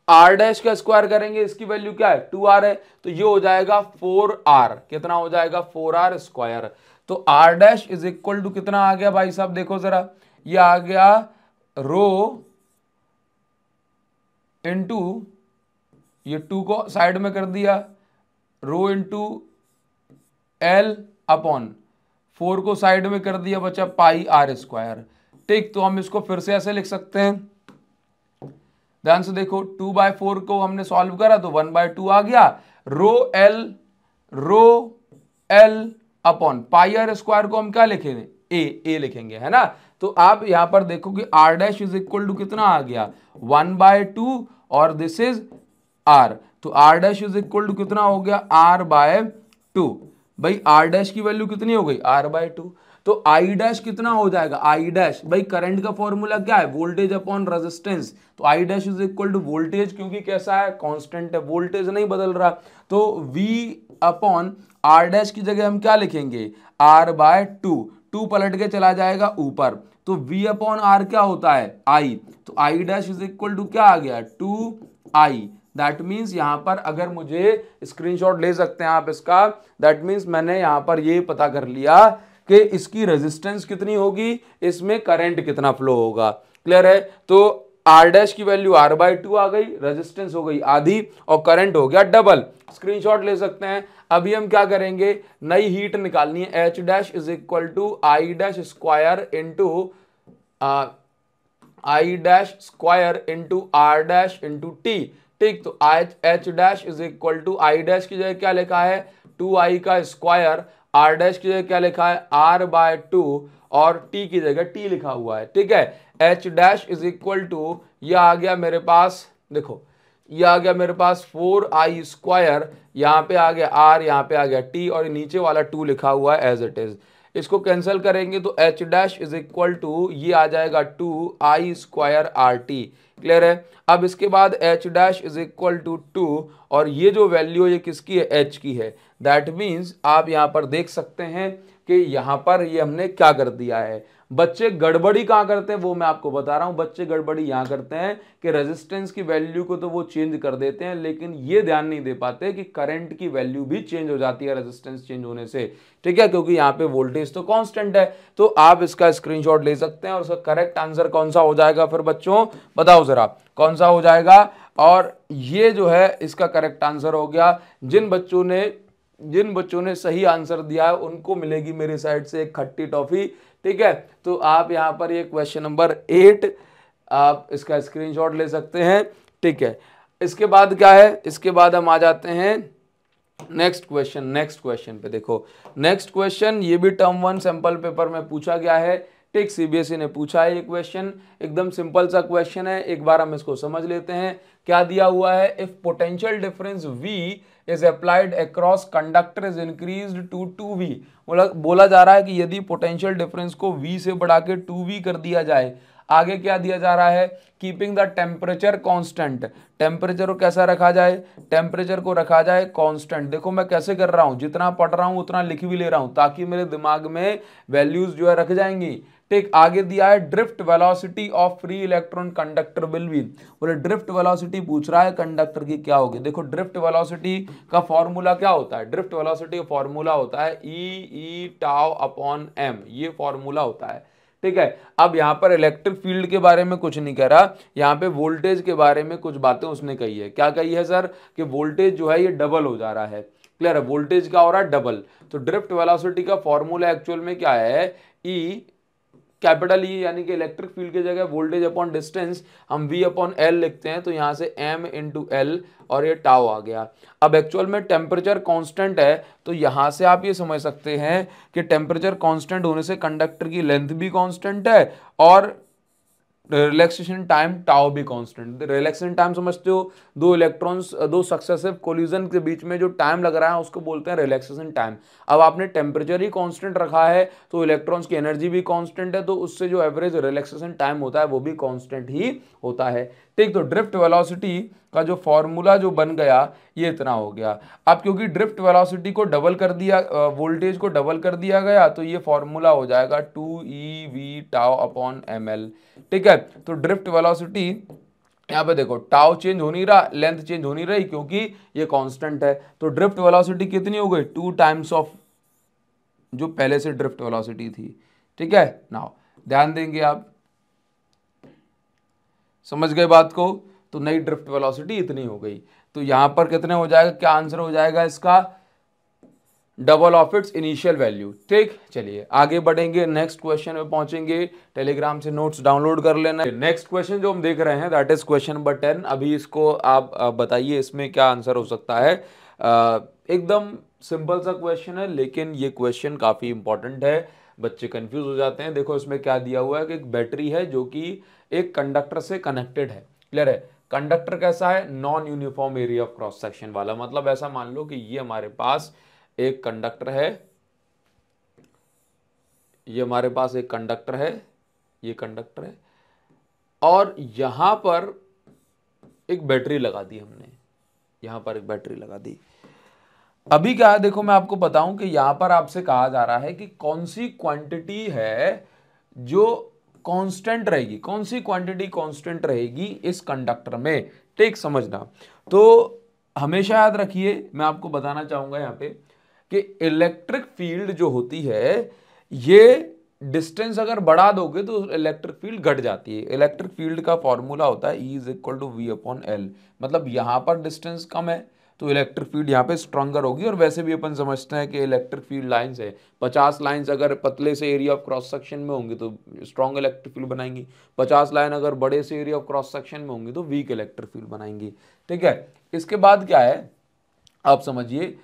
आर डैश का स्क्वायर करेंगे, इसकी वैल्यू क्या है 2r है, तो ये हो जाएगा 4r। कितना हो जाएगा, 4r स्क्वायर। तो R dash is equal to कितना आ गया भाई साहब, देखो जरा, ये आ गया रो इंटू ये 2 को साइड में कर दिया, रो इंटू एल अपॉन 4 को साइड में कर दिया, बचा पाई आर स्क्वायर। ठीक, तो हम इसको फिर से ऐसे लिख सकते हैं, ध्यान से देखो, 2/4 को हमने सॉल्व करा तो 1/2 आ गया, rho L upon pi R square को हम क्या लिखेंगे, ए लिखेंगे, है ना। तो आप यहां पर देखो कि R dash is equal to कितना आ गया, 1/2 और दिस इज आर, तो R dash is equal to कितना हो गया, r/2। भाई आर डैश की वैल्यू कितनी हो गई, r/2, तो आई डैश कितना हो जाएगा, आई डैश, भाई करंट का फॉर्मूला क्या है, वोल्टेज अपॉन रेजिस्टेंस, तो I dash is equal to voltage, क्योंकि कैसा है, कांस्टेंट है, वोल्टेज नहीं बदल रहा, तो V अपॉन आर डैश की जगह हम क्या लिखेंगे, r/2, 2 पलट के चला जाएगा ऊपर, तो V अपॉन आर क्या होता है, I, तो I dash is equal to क्या आ गया, 2I। दैट मीन्स यहां पर अगर मुझे स्क्रीनशॉट ले सकते हैं आप इसका, दैट मीन्स मैंने यहां पर ये पता कर लिया कि इसकी रेजिस्टेंस कितनी होगी, इसमें करंट कितना फ्लो होगा। क्लियर है, तो आर डैश की वैल्यू r/2 आ गई, रेजिस्टेंस हो गई आधी और करंट हो गया डबल। स्क्रीनशॉट ले सकते हैं। अभी हम क्या करेंगे, नई हीट निकालनी है, H dash is equal to I dash square into I dash square into R dash into T. ठीक, तो H dash is equal to I dash की जगह क्या लिखा है, 2I का स्क्वायर, आर डैश की जगह क्या लिखा है, r/2 और t की जगह t लिखा हुआ है। ठीक है, H dash is equal to, ये आ गया मेरे पास, देखो ये आ गया मेरे पास 4I स्क्वायर, यहाँ पे आ गया r, यहाँ पे आ गया t और नीचे वाला 2 लिखा हुआ है एज इट इज। इसको कैंसिल करेंगे तो H dash is equal to ये आ जाएगा 2I स्क्वायर RT। क्लियर है, अब इसके बाद H dash is equal to 2 और ये जो वैल्यू ये किसकी है, H की है। दैट मीन्स आप यहां पर देख सकते हैं कि यहां पर ये हमने क्या कर दिया है। बच्चे गड़बड़ी कहां करते हैं वो मैं आपको बता रहा हूं, बच्चे गड़बड़ी यहां करते हैं कि रेजिस्टेंस की वैल्यू को तो वो चेंज कर देते हैं, लेकिन ये ध्यान नहीं दे पाते कि करंट की वैल्यू भी चेंज हो जाती है रेजिस्टेंस चेंज होने से। ठीक है, क्योंकि यहाँ पे वोल्टेज तो कांस्टेंट है। तो आप इसका स्क्रीनशॉट ले सकते हैं और उसका करेक्ट आंसर कौन सा हो जाएगा, फिर बच्चों बताओ जरा कौन सा हो जाएगा। और ये जो है इसका करेक्ट आंसर हो गया। जिन बच्चों ने सही आंसर दिया है उनको मिलेगी मेरी साइड से एक खट्टी टॉफी। ठीक है, तो आप यहाँ पर ये क्वेश्चन नंबर 8 आप इसका स्क्रीनशॉट ले सकते हैं। ठीक है, इसके बाद क्या है, इसके बाद हम आ जाते हैं नेक्स्ट क्वेश्चन पे। देखो नेक्स्ट क्वेश्चन ये भी टर्म 1 सैंपल पेपर में पूछा गया है। ठीक, सीबीएसई ने पूछा है ये क्वेश्चन, एकदम सिंपल सा क्वेश्चन है, एक बार हम इसको समझ लेते हैं। क्या दिया हुआ है, if potential difference V is applied across conductor is increased to 2V। बोला जा रहा है कि यदि पोटेंशियल डिफरेंस को V से बढ़ा के 2V कर दिया जाए, आगे क्या दिया जा रहा है, keeping the temperature constant, temperature को कैसा रखा जाए, टेम्परेचर को रखा जाए कांस्टेंट। देखो मैं कैसे कर रहा हूं, जितना पढ़ रहा हूं उतना लिख भी ले रहा हूं ताकि मेरे दिमाग में वैल्यूज जो है रख जाएंगी। ठीक, आगे दिया है drift velocity of free electron conductor will be, बोले ड्रिफ्ट वेलोसिटी पूछ रहा है कंडक्टर की क्या होगी। देखो ड्रिफ्ट वेलोसिटी का फॉर्मूला क्या होता है, ड्रिफ्ट वेलोसिटी का फॉर्मूला होता है E टाउ अपॉन m, ये फॉर्मूला होता है। ठीक है, अब यहाँ पर इलेक्ट्रिक फील्ड के बारे में कुछ नहीं कह रहा, यहाँ पे वोल्टेज के बारे में कुछ बातें उसने कही है। क्या कही है सर, कि वोल्टेज जो है ये डबल हो जा रहा है। क्लियर है, वोल्टेज का हो रहा है डबल, तो ड्रिफ्ट वेलोसिटी का फॉर्मूला एक्चुअल में क्या है, E कैपिटल ई, यानी कि इलेक्ट्रिक फील्ड की जगह वोल्टेज अपॉन डिस्टेंस हम V अपॉन L लिखते हैं, तो यहाँ से M इंटू L और ये टाउ आ गया। अब एक्चुअल में टेम्परेचर कांस्टेंट है, तो यहाँ से आप ये समझ सकते हैं कि टेम्परेचर कांस्टेंट होने से कंडक्टर की लेंथ भी कांस्टेंट है और रिलैक्सेशन टाइम टाउ भी कांस्टेंट। रिलैक्सेशन टाइम समझते हो, दो सक्सेसिव कोलिजन के बीच में जो टाइम लग रहा है उसको बोलते हैं रिलैक्सेशन टाइम। अब आपने टेम्परेचर ही कांस्टेंट रखा है तो इलेक्ट्रॉन्स की एनर्जी भी कांस्टेंट है, तो उससे जो एवरेज रिलैक्सेशन टाइम होता है वो भी कांस्टेंट ही होता है। ठीक, तो ड्रिफ्ट वेलोसिटी का जो फॉर्मूला जो बन गया ये इतना हो गया। अब क्योंकि ड्रिफ्ट वेलोसिटी को डबल कर दिया, वोल्टेज को डबल कर दिया गया, तो ये फॉर्मूला हो जाएगा 2EV टाउ अपॉन ml। ठीक है, तो ड्रिफ्ट वेलोसिटी यहाँ पे देखो टाउ चेंज हो नहीं रहा, लेंथ चेंज हो नहीं रही क्योंकि ये कांस्टेंट है, तो ड्रिफ्ट वेलोसिटी कितनी हो गई, 2 टाइम्स ऑफ जो पहले से ड्रिफ्ट वेलोसिटी थी। ठीक है, नाउ ध्यान देंगे आप, समझ गए बात को, तो नई ड्रिफ्ट वेलोसिटी इतनी हो गई। तो यहां पर कितने हो जाएगा, क्या आंसर हो जाएगा इसका, double of its initial value. ठीक, चलिए आगे बढ़ेंगे, नेक्स्ट क्वेश्चन में पहुंचेंगे। टेलीग्राम से नोट्स डाउनलोड कर लेना। नेक्स्ट क्वेश्चन जो हम देख रहे हैं दैट इज क्वेश्चन नंबर 10। अभी इसको आप बताइए इसमें क्या आंसर हो सकता है। एकदम सिंपल सा क्वेश्चन है, लेकिन ये क्वेश्चन काफी इंपॉर्टेंट है, बच्चे कंफ्यूज हो जाते हैं। देखो इसमें क्या दिया हुआ है कि एक बैटरी है जो कि एक कंडक्टर से कनेक्टेड है। क्लियर है? कंडक्टर कैसा है, non uniform area of cross section वाला। मतलब ऐसा मान लो कि ये हमारे पास एक कंडक्टर है, ये हमारे पास एक कंडक्टर है, ये कंडक्टर है, और यहां पर एक बैटरी लगा दी हमने, यहां पर एक बैटरी लगा दी। अभी क्या है, देखो मैं आपको बताऊं कि यहां पर आपसे कहा जा रहा है कि कौन सी क्वांटिटी है जो कांस्टेंट रहेगी, कौन सी क्वांटिटी कांस्टेंट रहेगी इस कंडक्टर में। ठीक, समझना। तो हमेशा याद रखिए, मैं आपको बताना चाहूंगा यहां पे कि इलेक्ट्रिक फील्ड जो होती है, ये डिस्टेंस अगर बढ़ा दोगे तो इलेक्ट्रिक फील्ड घट जाती है। इलेक्ट्रिक फील्ड का फॉर्मूला होता है E is equal to V upon L. मतलब यहां पर डिस्टेंस कम है तो इलेक्ट्रिक फील्ड यहाँ पे स्ट्रॉन्गर होगी। और वैसे भी अपन समझते हैं कि इलेक्ट्रिक फील्ड लाइंस है, 50 लाइंस अगर पतले से एरिया ऑफ क्रॉस सेक्शन में होंगी तो स्ट्रॉन्ग इलेक्ट्रिक फील्ड बनाएंगी, 50 लाइन अगर बड़े से एरिया ऑफ क्रॉस सेक्शन में होंगी तो वीक इलेक्ट्रिक फील्ड बनाएंगी। ठीक है, इसके बाद क्या है आप समझिए,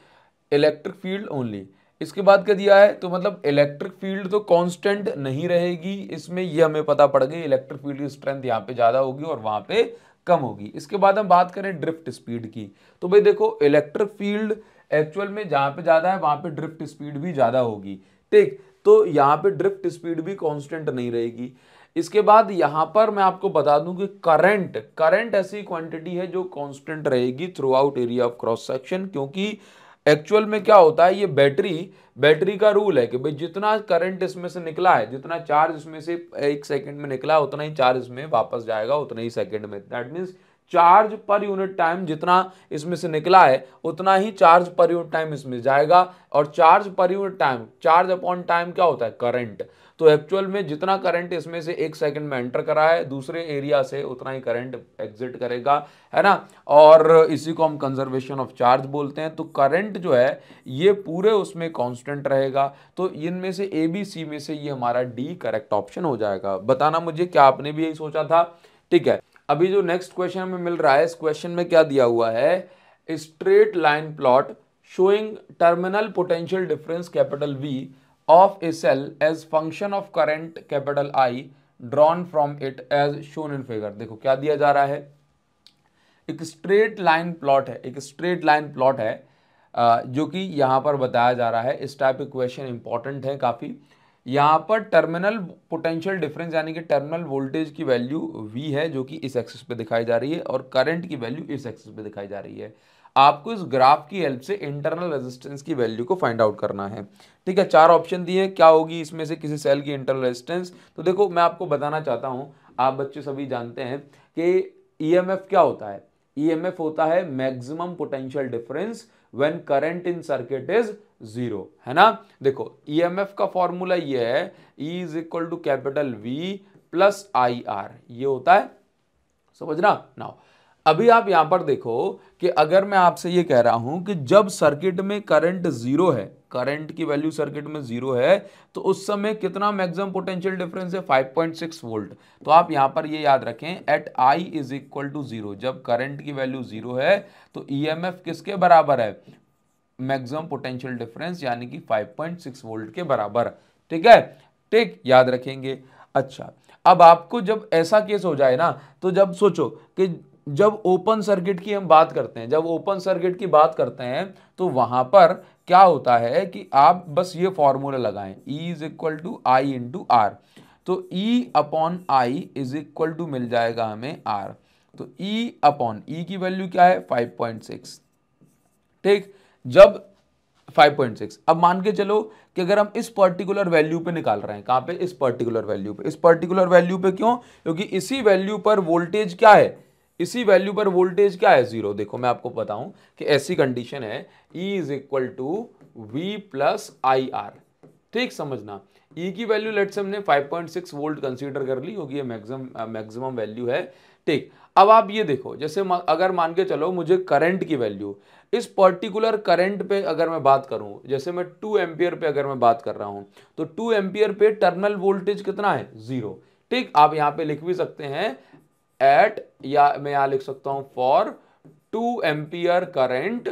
इलेक्ट्रिक फील्ड ओनली। इसके बाद क्या दिया है, तो मतलब इलेक्ट्रिक फील्ड तो कांस्टेंट नहीं रहेगी इसमें, ये हमें पता पड़ गई। इलेक्ट्रिक फील्ड की स्ट्रेंथ यहाँ पे ज्यादा होगी और वहां पे कम होगी। इसके बाद हम बात करें ड्रिफ्ट स्पीड की, तो भाई देखो इलेक्ट्रिक फील्ड एक्चुअल में जहां पे ज्यादा है वहां पे ड्रिफ्ट स्पीड भी ज्यादा होगी। ठीक, तो यहाँ पे ड्रिफ्ट स्पीड भी कांस्टेंट नहीं रहेगी। इसके बाद यहां पर मैं आपको बता दूं कि करंट ऐसी क्वांटिटी है जो कांस्टेंट रहेगी through out area of cross section, क्योंकि एक्चुअल में क्या होता है, ये बैटरी का रूल है कि भाई जितना करंट इसमें से निकला है, जितना चार्ज इसमें से एक सेकंड में निकला है उतना ही चार्ज इसमें वापस जाएगा उतना ही सेकंड में। That means charge per unit time जितना इसमें से निकला है उतना ही चार्ज पर यूनिट टाइम इसमें जाएगा। और charge per unit time, charge upon time क्या होता है, करंट। तो एक्चुअल में जितना करंट इसमें से एक सेकंड में एंटर करा है दूसरे एरिया से उतना ही करंट एग्जिट करेगा, है ना। और इसी को हम कंजर्वेशन ऑफ चार्ज बोलते हैं। तो करंट जो है ये पूरे उसमें कांस्टेंट रहेगा। तो इनमें से ए बी सी में से ये हमारा डी करेक्ट ऑप्शन हो जाएगा। बताना मुझे क्या आपने भी यही सोचा था। ठीक है, अभी जो नेक्स्ट क्वेश्चन हमें मिल रहा है, इस क्वेश्चन में क्या दिया हुआ है, straight line plot showing terminal potential difference capital V of a cell as function of current capital I drawn from it as shown in figure। देखो क्या दिया जा रहा है, एक स्ट्रेट लाइन प्लॉट है, एक स्ट्रेट लाइन प्लॉट है जो कि यहां पर बताया जा रहा है। इस टाइप के क्वेश्चन इंपॉर्टेंट है काफी। यहां पर टर्मिनल पोटेंशियल डिफरेंस यानी कि टर्मिनल वोल्टेज की वैल्यू V है जो कि इस एक्सिस पे दिखाई जा रही है और करंट की वैल्यू इस एक्सिस पे दिखाई जा रही है। आपको इस ग्राफ की हेल्प से इंटरनल रेजिस्टेंस की वैल्यू को फाइंड आउट करना है। ठीक है, 4 ऑप्शन दिए, क्या होगी इसमें से किसी सेल की इंटरनल रेजिस्टेंस। तो देखो मैं आपको बताना चाहता हूं, आप बच्चे सभी जानते हैं कि ईएमएफ क्या होता है। ईएमएफ होता है maximum potential difference when current in circuit is 0, है ना। देखो ईएमएफ का फॉर्मूला ये है, E is equal to capital V plus IR, ये होता है, समझना। नाउ अभी आप यहां पर देखो कि अगर मैं आपसे ये कह रहा हूं कि जब सर्किट में करंट 0 है, करंट की वैल्यू सर्किट में 0 है, तो उस समय कितना मैक्सिमम पोटेंशियल डिफरेंस है, 5.6 वोल्ट। तो आप यहां पर ये याद रखें, at I is equal to 0, जब करंट की वैल्यू 0 है तो ईएमएफ किसके बराबर है, मैक्सिमम पोटेंशियल डिफरेंस यानी कि 5.6 वोल्ट के बराबर। ठीक है, ठीक, याद रखेंगे। अच्छा, अब आपको जब ऐसा केस हो जाए ना, तो जब सोचो कि जब ओपन सर्किट की हम बात करते हैं, जब ओपन सर्किट की बात करते हैं तो वहां पर क्या होता है कि आप बस ये फॉर्मूला लगाएं, E is equal to I into R. तो E upon I is equal to मिल जाएगा हमें R। तो E अपॉन E की वैल्यू क्या है, 5.6। ठीक, जब 5.6, अब मान के चलो कि अगर हम इस पर्टिकुलर वैल्यू पे निकाल रहे हैं, कहां पे, इस पर्टिकुलर वैल्यू पे। इस पर्टिकुलर वैल्यू पे क्यों, क्योंकि इसी वैल्यू पर वोल्टेज क्या है, इसी वैल्यू पर वोल्टेज क्या है, 0। देखो मैं आपको बताऊं कि ऐसी कंडीशन है, E is equal to V plus IR। ठीक, समझना। E की वैल्यू लेट्स से हमने 5.6 वोल्ट कंसीडर कर ली क्योंकि ये मैक्सिमम वैल्यू है। ठीक, अब आप ये देखो, जैसे अगर मान के चलो मुझे करंट की वैल्यू, इस पर्टिकुलर करंट पे अगर मैं बात करूं, जैसे मैं 2 एम्पियर पे अगर मैं बात कर रहा हूं, तो 2 एम्पियर पे टर्मिनल वोल्टेज कितना है, 0। ठीक, आप यहां पे लिख भी सकते हैं एट, या मैं यहां लिख सकता हूं फॉर 2 एम्पियर करंट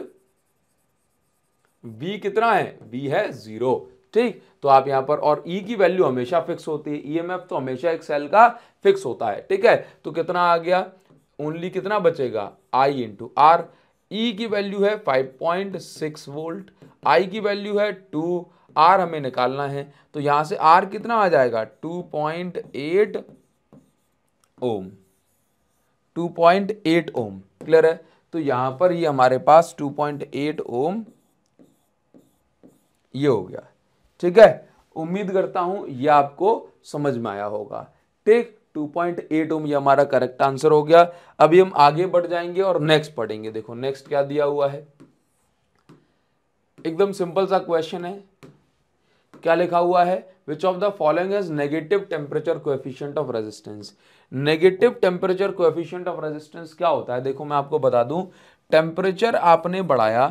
V कितना है, V है 0। ठीक, तो आप यहां पर, और E की वैल्यू हमेशा फिक्स होती है, EMF तो हमेशा एक सेल का फिक्स होता है। ठीक है, तो कितना आ गया, ओनली कितना बचेगा, I इंटू आर। E की वैल्यू है 5.6 वोल्ट, I की वैल्यू है 2, R हमें निकालना है, तो यहां से R कितना आ जाएगा, 2.8 ओम, 2.8 ओम। क्लियर है, तो यहां पर ये हमारे पास 2.8 ओम ये हो गया। ठीक है, उम्मीद करता हूं ये आपको समझ में आया होगा। ठीक, 2.8 ओम ये हमारा करेक्ट आंसर हो गया। अभी हम आगे बढ़ जाएंगे और नेक्स्ट पढ़ेंगे। देखो नेक्स्ट क्या दिया हुआ है, एकदम सिंपल सा क्वेश्चन है। क्या लिखा हुआ है, विच of the following has negative temperature coefficient of resistance. Negative temperature coefficient of resistance क्या होता है, देखो मैं आपको बता दूं, टेम्परेचर आपने बढ़ाया,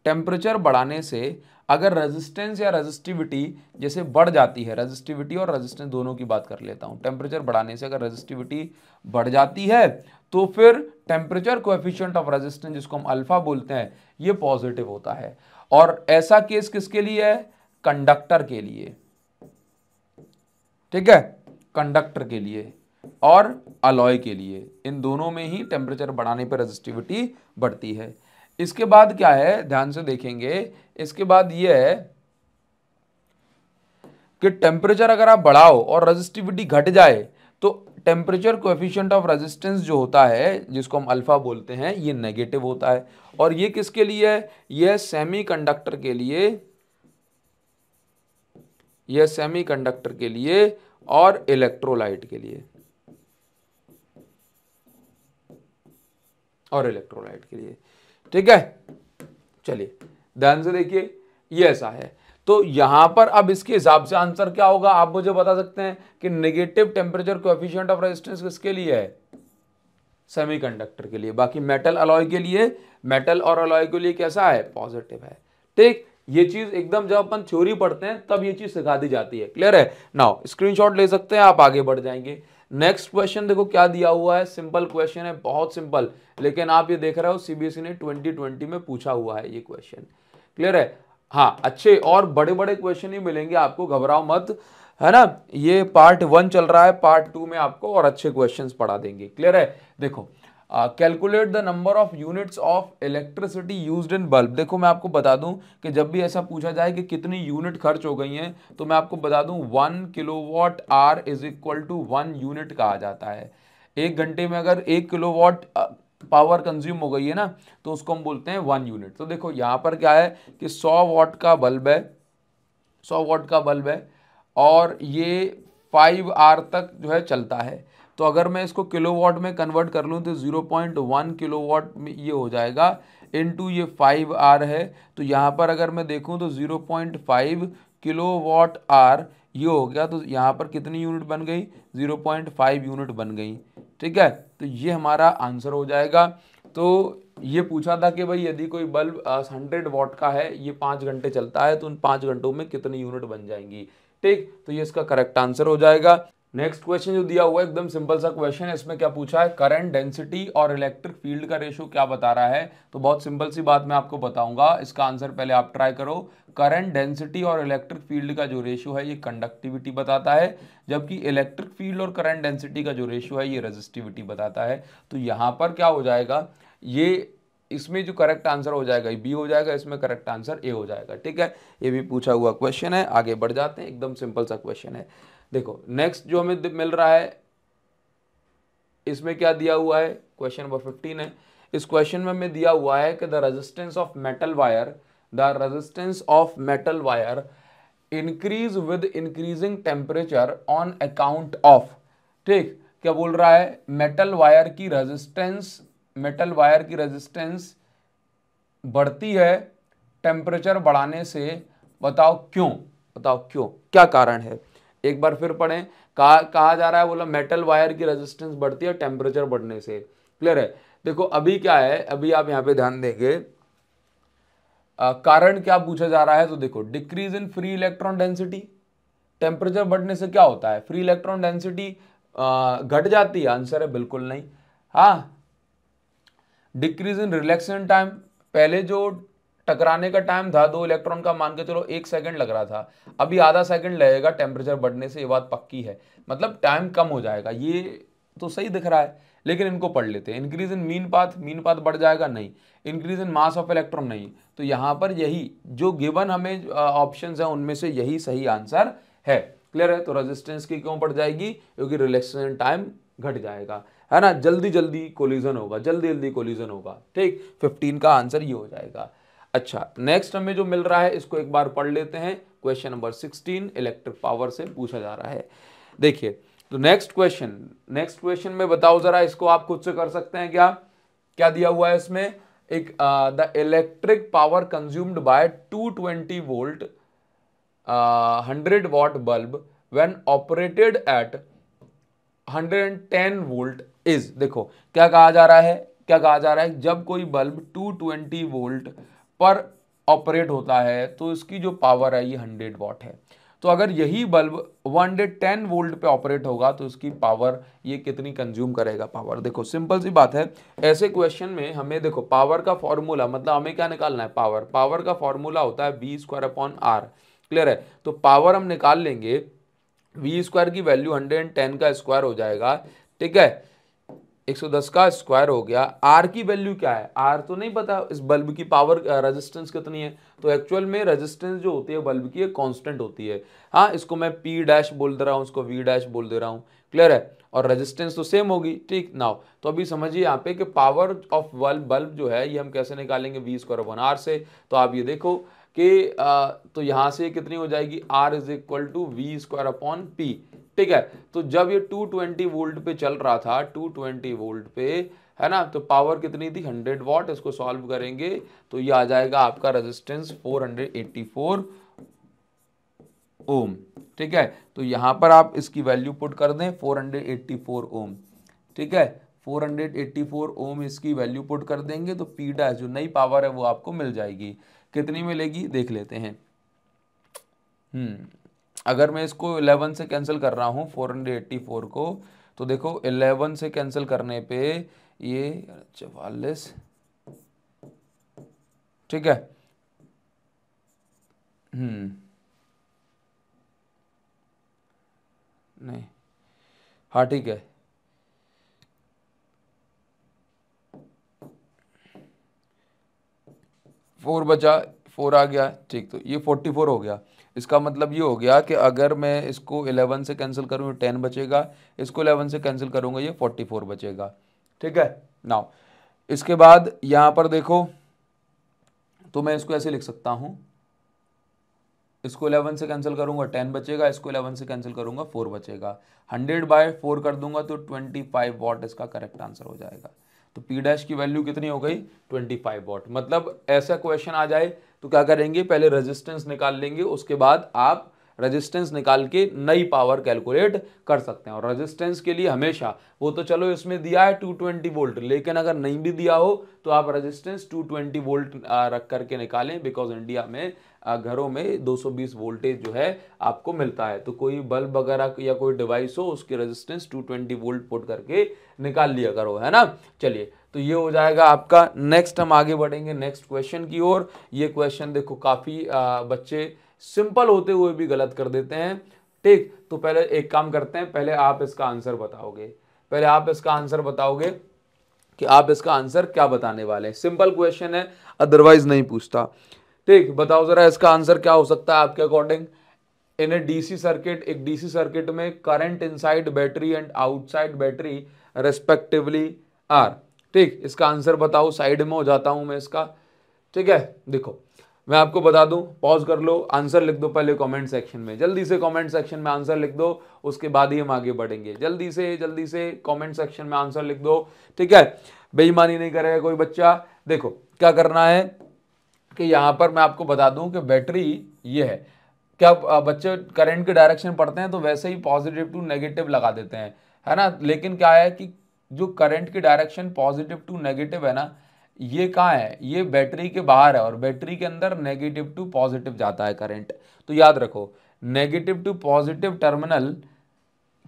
टेम्परेचर बढ़ाने से अगर रेजिस्टेंस या रेजिस्टिविटी जैसे बढ़ जाती है, रेजिस्टिविटी और रेजिस्टेंस दोनों की बात कर लेता हूं, टेम्परेचर बढ़ाने से अगर रेजिस्टिविटी बढ़ जाती है तो फिर टेम्परेचर कोएफिशिएंट ऑफ रेजिस्टेंस जिसको हम अल्फा बोलते हैं ये पॉजिटिव होता है। और ऐसा केस किसके लिए है, कंडक्टर के लिए। ठीक है, कंडक्टर के लिए और अलॉय के लिए, इन दोनों में ही टेम्परेचर बढ़ाने पर रेजिस्टिविटी बढ़ती है। इसके बाद क्या है, ध्यान से देखेंगे, इसके बाद यह है कि टेम्परेचर अगर आप बढ़ाओ और रेजिस्टिविटी घट जाए तो टेम्परेचर कोएफिशिएंट ऑफ रेजिस्टेंस जो होता है जिसको हम अल्फा बोलते हैं ये नेगेटिव होता है। और ये किसके लिए है, यह सेमीकंडक्टर के लिए, यह सेमीकंडक्टर के लिए और इलेक्ट्रोलाइट के लिए, और इलेक्ट्रोलाइट के लिए। ठीक है, चलिए ध्यान से देखिए, ये ऐसा है। तो यहां पर अब इसके हिसाब से आंसर क्या होगा, आप मुझे बता सकते हैं कि negative temperature coefficient of resistance किसके लिए है, सेमीकंडक्टर के लिए। बाकी मेटल अलॉय के लिए, मेटल और अलॉय के लिए कैसा है, पॉजिटिव है। ठीक, ये चीज एकदम जब अपन थ्योरी पढ़ते हैं तब ये चीज सिखा दी जाती है। क्लियर है, नाउ स्क्रीनशॉट ले सकते हैं आप, आगे बढ़ जाएंगे। नेक्स्ट क्वेश्चन देखो क्या दिया हुआ है, सिंपल क्वेश्चन है, बहुत सिंपल, लेकिन आप ये देख रहे हो सीबीएसई ने 2020 में पूछा हुआ है ये क्वेश्चन। क्लियर है, हाँ अच्छे और बड़े बड़े क्वेश्चन ही मिलेंगे आपको, घबराओ मत, है ना। ये पार्ट 1 चल रहा है, पार्ट 2 में आपको और अच्छे क्वेश्चंस पढ़ा देंगे। क्लियर है, देखो calculate the number of units of electricity used in bulb. देखो मैं आपको बता दूं कि जब भी ऐसा पूछा जाए कि कितनी यूनिट खर्च हो गई हैं तो मैं आपको बता दूं 1 kilowatt hour is equal to 1 unit कहा जाता है। एक घंटे में अगर 1 किलोवाट पावर कंज्यूम हो गई है ना तो उसको हम बोलते हैं 1 यूनिट। तो देखो यहाँ पर क्या है कि 100 वाट का बल्ब है, 100 वाट का बल्ब है और ये 5 आवर तक जो है चलता है। तो अगर मैं इसको किलोवाट में कन्वर्ट कर लूँ तो 0.1 किलोवाट में ये हो जाएगा, इनटू ये 5 आवर है, तो यहाँ पर अगर मैं देखूँ तो 0.5 किलोवाट आवर ये हो गया। तो यहाँ पर कितनी यूनिट बन गई, 0.5 यूनिट बन गई। ठीक है, तो ये हमारा आंसर हो जाएगा। तो ये पूछा था कि भाई यदि कोई बल्ब 100 वाट का है, ये 5 घंटे चलता है, तो उन 5 घंटों में कितनी यूनिट बन जाएंगी। ठीक, तो ये इसका करेक्ट आंसर हो जाएगा। नेक्स्ट क्वेश्चन जो दिया हुआ है एकदम सिंपल सा क्वेश्चन है, इसमें क्या पूछा है, करंट डेंसिटी और इलेक्ट्रिक फील्ड का रेशियो क्या बता रहा है। तो बहुत सिंपल सी बात मैं आपको बताऊंगा, इसका आंसर पहले आप ट्राई करो। करंट डेंसिटी और इलेक्ट्रिक फील्ड का जो रेशियो है ये कंडक्टिविटी बताता है, जबकि इलेक्ट्रिक फील्ड और करंट डेंसिटी का जो रेशियो है ये रेजिस्टिविटी बताता है। तो यहाँ पर क्या हो जाएगा, ये इसमें जो करेक्ट आंसर हो जाएगा बी हो जाएगा, इसमें करेक्ट आंसर ए हो जाएगा। ठीक है, ये भी पूछा हुआ क्वेश्चन है, आगे बढ़ जाते हैं, एकदम सिंपल सा क्वेश्चन है। देखो नेक्स्ट जो हमें मिल रहा है इसमें क्या दिया हुआ है, क्वेश्चन नंबर 15 है। इस क्वेश्चन में हमें दिया हुआ है कि the resistance of metal wire, the resistance of metal wire increase with increasing temperature on account of. ठीक, क्या बोल रहा है, मेटल वायर की रेजिस्टेंस, मेटल वायर की रेजिस्टेंस बढ़ती है टेम्परेचर बढ़ाने से, बताओ क्यों, बताओ क्यों, क्या कारण है। एक बार फिर पढ़ें, कहा जा रहा है, बोला मेटल वायर की रेजिस्टेंस बढ़ती है टेम्परेचर बढ़ने से, क्लियर है। देखो अभी क्या है, अभी आप यहाँ पे ध्यान देंगे, कारण क्या पूछा जा रहा है, तो देखो decrease in free electron density, temperature बढ़ने से क्या होता है, फ्री इलेक्ट्रॉन डेंसिटी घट जाती है, आंसर है बिल्कुल नहीं। हाँ, डिक्रीज इन रिलैक्सेशन टाइम, पहले जो टकराने का टाइम था 2 इलेक्ट्रॉन का, मान के चलो 1 सेकंड लग रहा था, अभी आधा सेकंड लगेगा टेम्परेचर बढ़ने से, ये बात पक्की है, मतलब टाइम कम हो जाएगा, ये तो सही दिख रहा है। लेकिन इनको पढ़ लेते हैं, इंक्रीज इन मीन पाथ बढ़ जाएगा, नहीं। Increase in mass of electron, नहीं। तो यहाँ पर यही जो गिवन हमें ऑप्शंस हैं उनमें से यही सही आंसर है। क्लियर है। तो रेजिस्टेंस की क्यों बढ़ जाएगी, क्योंकि रिलैक्सेशन टाइम घट जाएगा, है ना, जल्दी जल्दी कोलिजन होगा, जल्दी जल्दी कोलिजन होगा। ठीक, 15 का आंसर ये हो जाएगा। अच्छा, नेक्स्ट हमें जो मिल रहा है इसको एक बार पढ़ लेते हैं। क्वेश्चन नंबर 16 इलेक्ट्रिक पावर से पूछा जा रहा है। देखिए, तो नेक्स्ट क्वेश्चन में बताओ जरा, इसको आप खुद से कर सकते हैं क्या, क्या दिया हुआ है इसमें, एक the electric power consumed by 220 volt 100 what bulb when operated at 110 volt is, देखो क्या कहा जा रहा है, जब कोई बल्ब 220 वोल्ट पर ऑपरेट होता है तो इसकी जो पावर है ये 100 वॉट है। तो अगर यही बल्ब 110 वोल्ट पे ऑपरेट होगा तो इसकी पावर ये कितनी कंज्यूम करेगा पावर। देखो सिंपल सी बात है, ऐसे क्वेश्चन में हमें देखो पावर का फॉर्मूला, मतलब हमें क्या निकालना है, पावर का फॉर्मूला होता है V²/R। क्लियर है। तो पावर हम निकाल लेंगे, V² की वैल्यू 110 का स्क्वायर हो जाएगा, ठीक है, 110 का स्क्वायर हो गया। आर की वैल्यू क्या है, आर तो नहीं पता, इस बल्ब की पावर रेजिस्टेंस कितनी है, तो एक्चुअल में रेजिस्टेंस जो होती है बल्ब की कांस्टेंट होती है। हाँ, इसको मैं P डैश बोल दे रहा हूँ, इसको V डैश बोल दे रहा हूँ। क्लियर है। और रेजिस्टेंस तो सेम होगी। ठीक, नाउ तो अभी समझिए यहाँ पे कि पावर ऑफ बल्ब जो है ये हम कैसे निकालेंगे, V²/R से। तो आप ये देखो कि तो यहाँ से कितनी हो जाएगी, R = V²/P। ठीक है। तो जब ये 220 वोल्ट पे चल रहा था, 220 वोल्ट पे, है ना, तो पावर कितनी थी, 100 वॉट। इसको सॉल्व करेंगे तो ये आ जाएगा आपका रेजिस्टेंस 484 ओम। ठीक है। तो यहां पर आप इसकी वैल्यू पुट कर दें 484 ओम। ठीक है, 484 ओम इसकी वैल्यू पुट कर देंगे तो P डैश जो नई पावर है वो आपको मिल जाएगी। कितनी मिलेगी देख लेते हैं। अगर मैं इसको 11 से कैंसिल कर रहा हूँ 484 को, तो देखो 11 से कैंसिल करने पे ये 44, ठीक है। नहीं, हाँ ठीक है, 4 बचा, 4 आ गया। ठीक, तो ये 44 हो गया। इसका मतलब ये हो गया कि अगर मैं इसको 11 से कैंसिल करूँ 10 बचेगा, इसको 11 से कैंसिल करूँगा ये 44 बचेगा। ठीक है। नाउ इसके बाद यहाँ पर देखो, तो मैं इसको ऐसे लिख सकता हूँ, इसको 11 से कैंसिल करूँगा 10 बचेगा, इसको 11 से कैंसिल करूँगा 4 बचेगा, 100/4 कर दूंगा तो 25 वॉट इसका करेक्ट आंसर हो जाएगा। तो P डैश की वैल्यू कितनी हो गई, 25 वॉट। मतलब ऐसा क्वेश्चन आ जाए तो क्या करेंगे, पहले रेजिस्टेंस निकाल लेंगे, उसके बाद आप रेजिस्टेंस निकाल के नई पावर कैलकुलेट कर सकते हैं। और रेजिस्टेंस के लिए हमेशा, वो तो चलो इसमें दिया है 220 वोल्ट, लेकिन अगर नहीं भी दिया हो तो आप रेजिस्टेंस 220 वोल्ट रख करके निकालें, बिकॉज इंडिया में घरों में 220 वोल्टेज जो है आपको मिलता है। तो कोई बल्ब वगैरह या कोई डिवाइस हो उसकी रेजिस्टेंस 220 वोल्ट पुट करके निकाल लिया करो, है ना। चलिए, तो ये हो जाएगा आपका। नेक्स्ट हम आगे बढ़ेंगे नेक्स्ट क्वेश्चन की ओर। ये क्वेश्चन देखो काफ़ी बच्चे सिंपल होते हुए भी गलत कर देते हैं। ठीक, तो पहले एक काम करते हैं, पहले आप इसका आंसर बताओगे, कि आप इसका आंसर क्या बताने वाले हैं। सिंपल क्वेश्चन है, अदरवाइज नहीं पूछता। ठीक, बताओ जरा इसका आंसर क्या हो सकता है आपके according. In a DC circuit, एक डीसी सर्किट में current inside battery and outside battery respectively are. ठीक, इसका आंसर बताओ, साइड में हो जाता हूं मैं इसका। ठीक है, देखो मैं आपको बता दूं, पॉज कर लो, आंसर लिख दो पहले कमेंट सेक्शन में, जल्दी से कमेंट सेक्शन में आंसर लिख दो, उसके बाद ही हम आगे बढ़ेंगे। जल्दी से कमेंट सेक्शन में आंसर लिख दो। ठीक है, बेईमानी नहीं करेगा कोई बच्चा। देखो क्या करना है कि यहाँ पर मैं आपको बता दूं कि बैटरी ये है, क्या बच्चे करंट के डायरेक्शन पढ़ते हैं तो वैसे ही पॉजिटिव टू नेगेटिव लगा देते हैं, है ना। लेकिन क्या है कि जो करंट की डायरेक्शन पॉजिटिव टू नेगेटिव है ना, ये कहाँ है, ये बैटरी के बाहर है और बैटरी के अंदर नेगेटिव टू पॉजिटिव जाता है करंट। तो याद रखो नेगेटिव टू पॉजिटिव टर्मिनल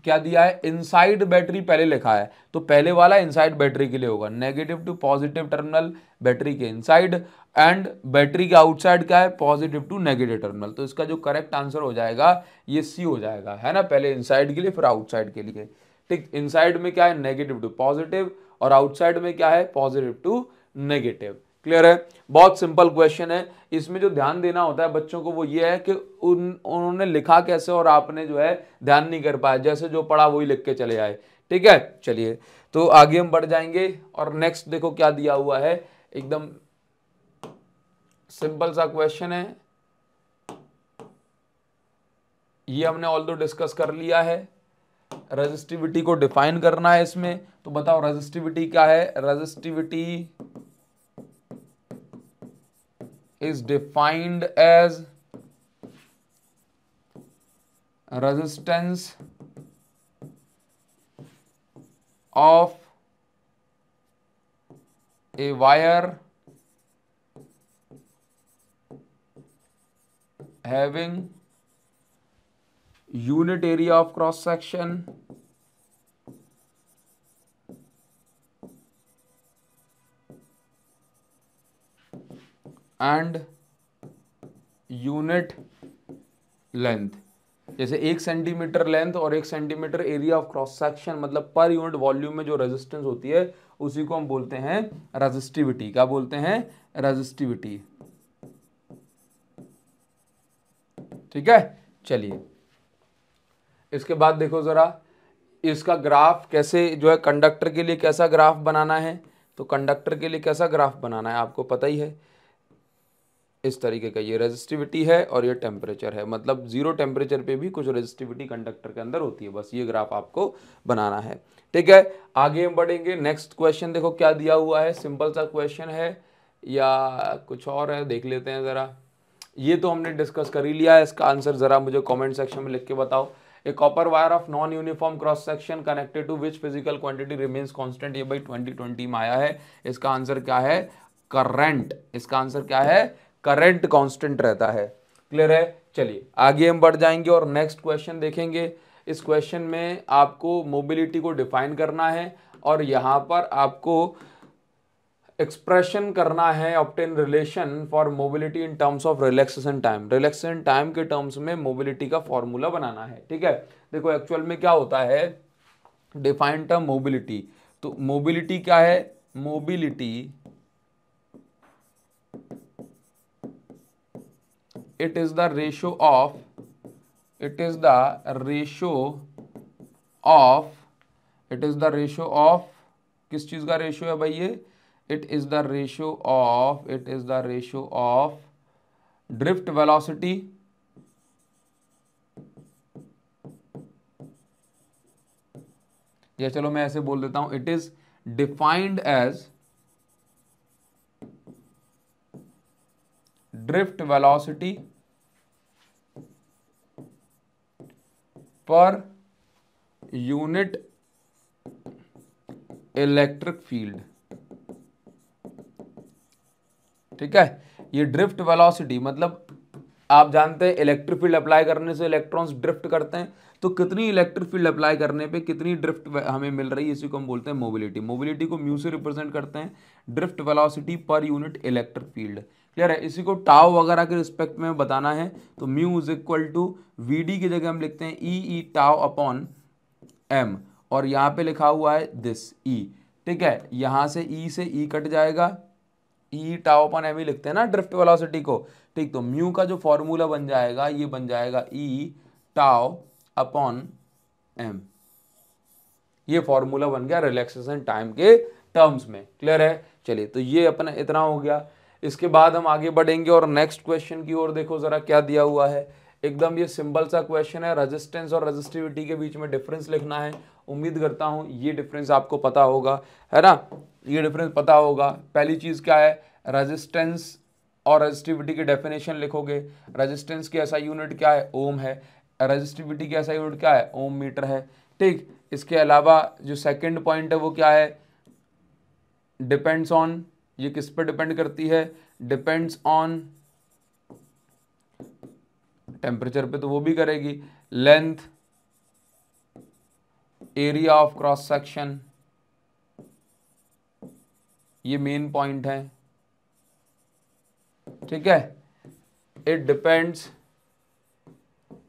क्या दिया है, इनसाइड बैटरी पहले लिखा है, तो पहले वाला इनसाइड बैटरी के लिए होगा, negative to positive terminal battery के इनसाइड, एंड बैटरी के आउटसाइड क्या है, पॉजिटिव टू नेगेटिव टर्मिनल। तो इसका जो करेक्ट आंसर हो जाएगा ये सी हो जाएगा, है ना, पहले इनसाइड के लिए फिर आउटसाइड के लिए। ठीक, इनसाइड में क्या है, नेगेटिव टू पॉजिटिव, और आउटसाइड में क्या है, पॉजिटिव टू नेगेटिव। क्लियर है, बहुत सिंपल क्वेश्चन है। इसमें जो ध्यान देना होता है बच्चों को वो ये है कि उन्होंने लिखा कैसे और आपने जो है ध्यान नहीं कर पाया, जैसे जो पढ़ा वही लिख के चले आए। ठीक है, चलिए तो आगे हम बढ़ जाएंगे और नेक्स्ट देखो क्या दिया हुआ है, एकदम सिंपल सा क्वेश्चन है, ये हमने ऑल्दो डिस्कस कर लिया है। रेजिस्टिविटी को डिफाइन करना है इसमें, तो बताओ रेजिस्टिविटी क्या है। Resistivity is defined as resistance of a wire having unit area of cross section and unit length. जैसे 1 सेंटीमीटर लेंथ और 1 centimetre area of cross section, मतलब पर यूनिट वॉल्यूम में जो रेजिस्टेंस होती है उसी को हम बोलते हैं रेजिस्टिविटी। क्या बोलते हैं, रेजिस्टिविटी। ठीक है, चलिए इसके बाद देखो जरा इसका ग्राफ कैसे जो है, कंडक्टर के लिए कैसा ग्राफ बनाना है। तो कंडक्टर के लिए कैसा ग्राफ बनाना है आपको पता ही है, इस तरीके का, ये रेजिस्टिविटी है और ये टेम्परेचर है, मतलब 0 टेम्परेचर पे भी कुछ रेजिस्टिविटी कंडक्टर के अंदर होती है, बस ये ग्राफ आपको बनाना है। ठीक है, आगे हम बढ़ेंगे। नेक्स्ट क्वेश्चन देखो क्या दिया हुआ है, सिंपल सा क्वेश्चन है या कुछ और है, देख लेते हैं जरा। ये तो हमने डिस्कस कर ही लिया है, इसका आंसर जरा मुझे कॉमेंट सेक्शन में लिख के बताओ। A copper wire of non uniform cross section connected to which physical quantity remains constant, ये भाई 2020 में आया है। इसका आंसर क्या है, करंट। इसका आंसर क्या है, करंट कांस्टेंट रहता है। क्लियर है, चलिए आगे हम बढ़ जाएंगे और नेक्स्ट क्वेश्चन देखेंगे। इस क्वेश्चन में आपको मोबिलिटी को डिफाइन करना है और यहां पर आपको एक्सप्रेशन करना है, obtain relation for mobility in terms of relaxation time. Relaxation time के टर्म्स में मोबिलिटी का फॉर्मूला बनाना है। ठीक है, देखो एक्चुअल में क्या होता है, डिफाइन टर्म मोबिलिटी। तो मोबिलिटी क्या है, mobility it is the ratio of किस चीज का रेशियो है भाई ये, it is the ratio of drift velocity या चलो मैं ऐसे बोल देता हूं, it is defined as drift velocity per unit electric field. ठीक है, ये ड्रिफ्ट वेलोसिटी मतलब आप जानते हैं इलेक्ट्रिक फील्ड अप्लाई करने से इलेक्ट्रॉन्स ड्रिफ्ट करते हैं, तो कितनी इलेक्ट्रिक फील्ड अप्लाई करने पे कितनी ड्रिफ्ट हमें मिल रही है, इसी को हम बोलते हैं मोबिलिटी। मोबिलिटी को म्यू से रिप्रेजेंट करते हैं, drift velocity per unit electric field. Clear है, इसी को टाउ वगैरह के रिस्पेक्ट में बताना है तो mu is equal to V D की जगह हम लिखते हैं ई टाउ अपॉन एम, और यहाँ पे लिखा हुआ है दिस ई। ठीक है, यहाँ से ई कट जाएगा, ई टाउ अपॉन एम ही लिखते हैं ना ड्रिफ्ट वेलोसिटी को। ठीक, तो म्यू का जो फॉर्मूला बन जाएगा ये बन जाएगा ई टाउ अपॉन एम, ये फॉर्मूला बन गया रिलैक्सेशन टाइम के टर्म्स में। क्लियर है, चलिए तो ये अपना इतना हो गया। इसके बाद हम आगे बढ़ेंगे और नेक्स्ट क्वेश्चन की ओर देखो जरा क्या दिया हुआ है, एकदम ये सिंपल सा क्वेश्चन है। रेजिस्टेंस और रेजिस्टिविटी के बीच में डिफरेंस लिखना है। उम्मीद करता हूं ये डिफरेंस आपको पता होगा, है ना, ये डिफरेंस पता होगा। पहली चीज क्या है, रेजिस्टेंस और रेजिस्टिविटी की डेफिनेशन लिखोगे। रेजिस्टेंस की ऐसा यूनिट क्या है, ओम है। रेजिस्टिविटी की ऐसा यूनिट क्या है, ओम मीटर है। ठीक, इसके अलावा जो सेकंड पॉइंट है वो क्या है, डिपेंड्स ऑन, ये किस पर डिपेंड करती है, डिपेंड्स ऑन टेम्परेचर पे, तो वो भी करेगी। Length, area of cross section, ये मेन पॉइंट है, ठीक है। इट डिपेंड्स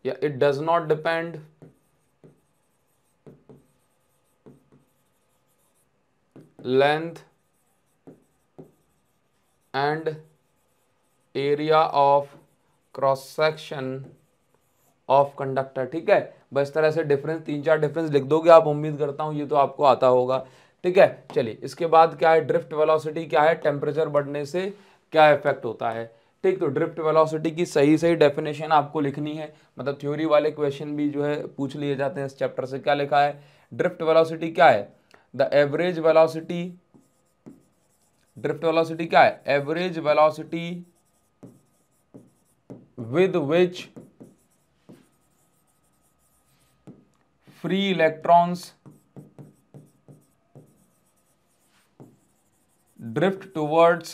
या it does not depend length and area of cross section of conductor, ठीक है। बस तरह से डिफरेंस, 3-4 डिफरेंस लिख दोगे आप, उम्मीद करता हूं ये तो आपको आता होगा, ठीक है। चलिए इसके बाद क्या है, ड्रिफ्ट वेलोसिटी क्या है, टेम्परेचर बढ़ने से क्या इफेक्ट होता है, ठीक। तो ड्रिफ्ट वेलोसिटी की सही सही डेफिनेशन आपको लिखनी है, मतलब थ्योरी वाले क्वेश्चन भी जो है पूछ लिए जाते हैं इस चैप्टर से। क्या लिखा है, ड्रिफ्ट वेलोसिटी क्या है, the average velocity, drift velocity क्या है, average velocity with which free electrons drift towards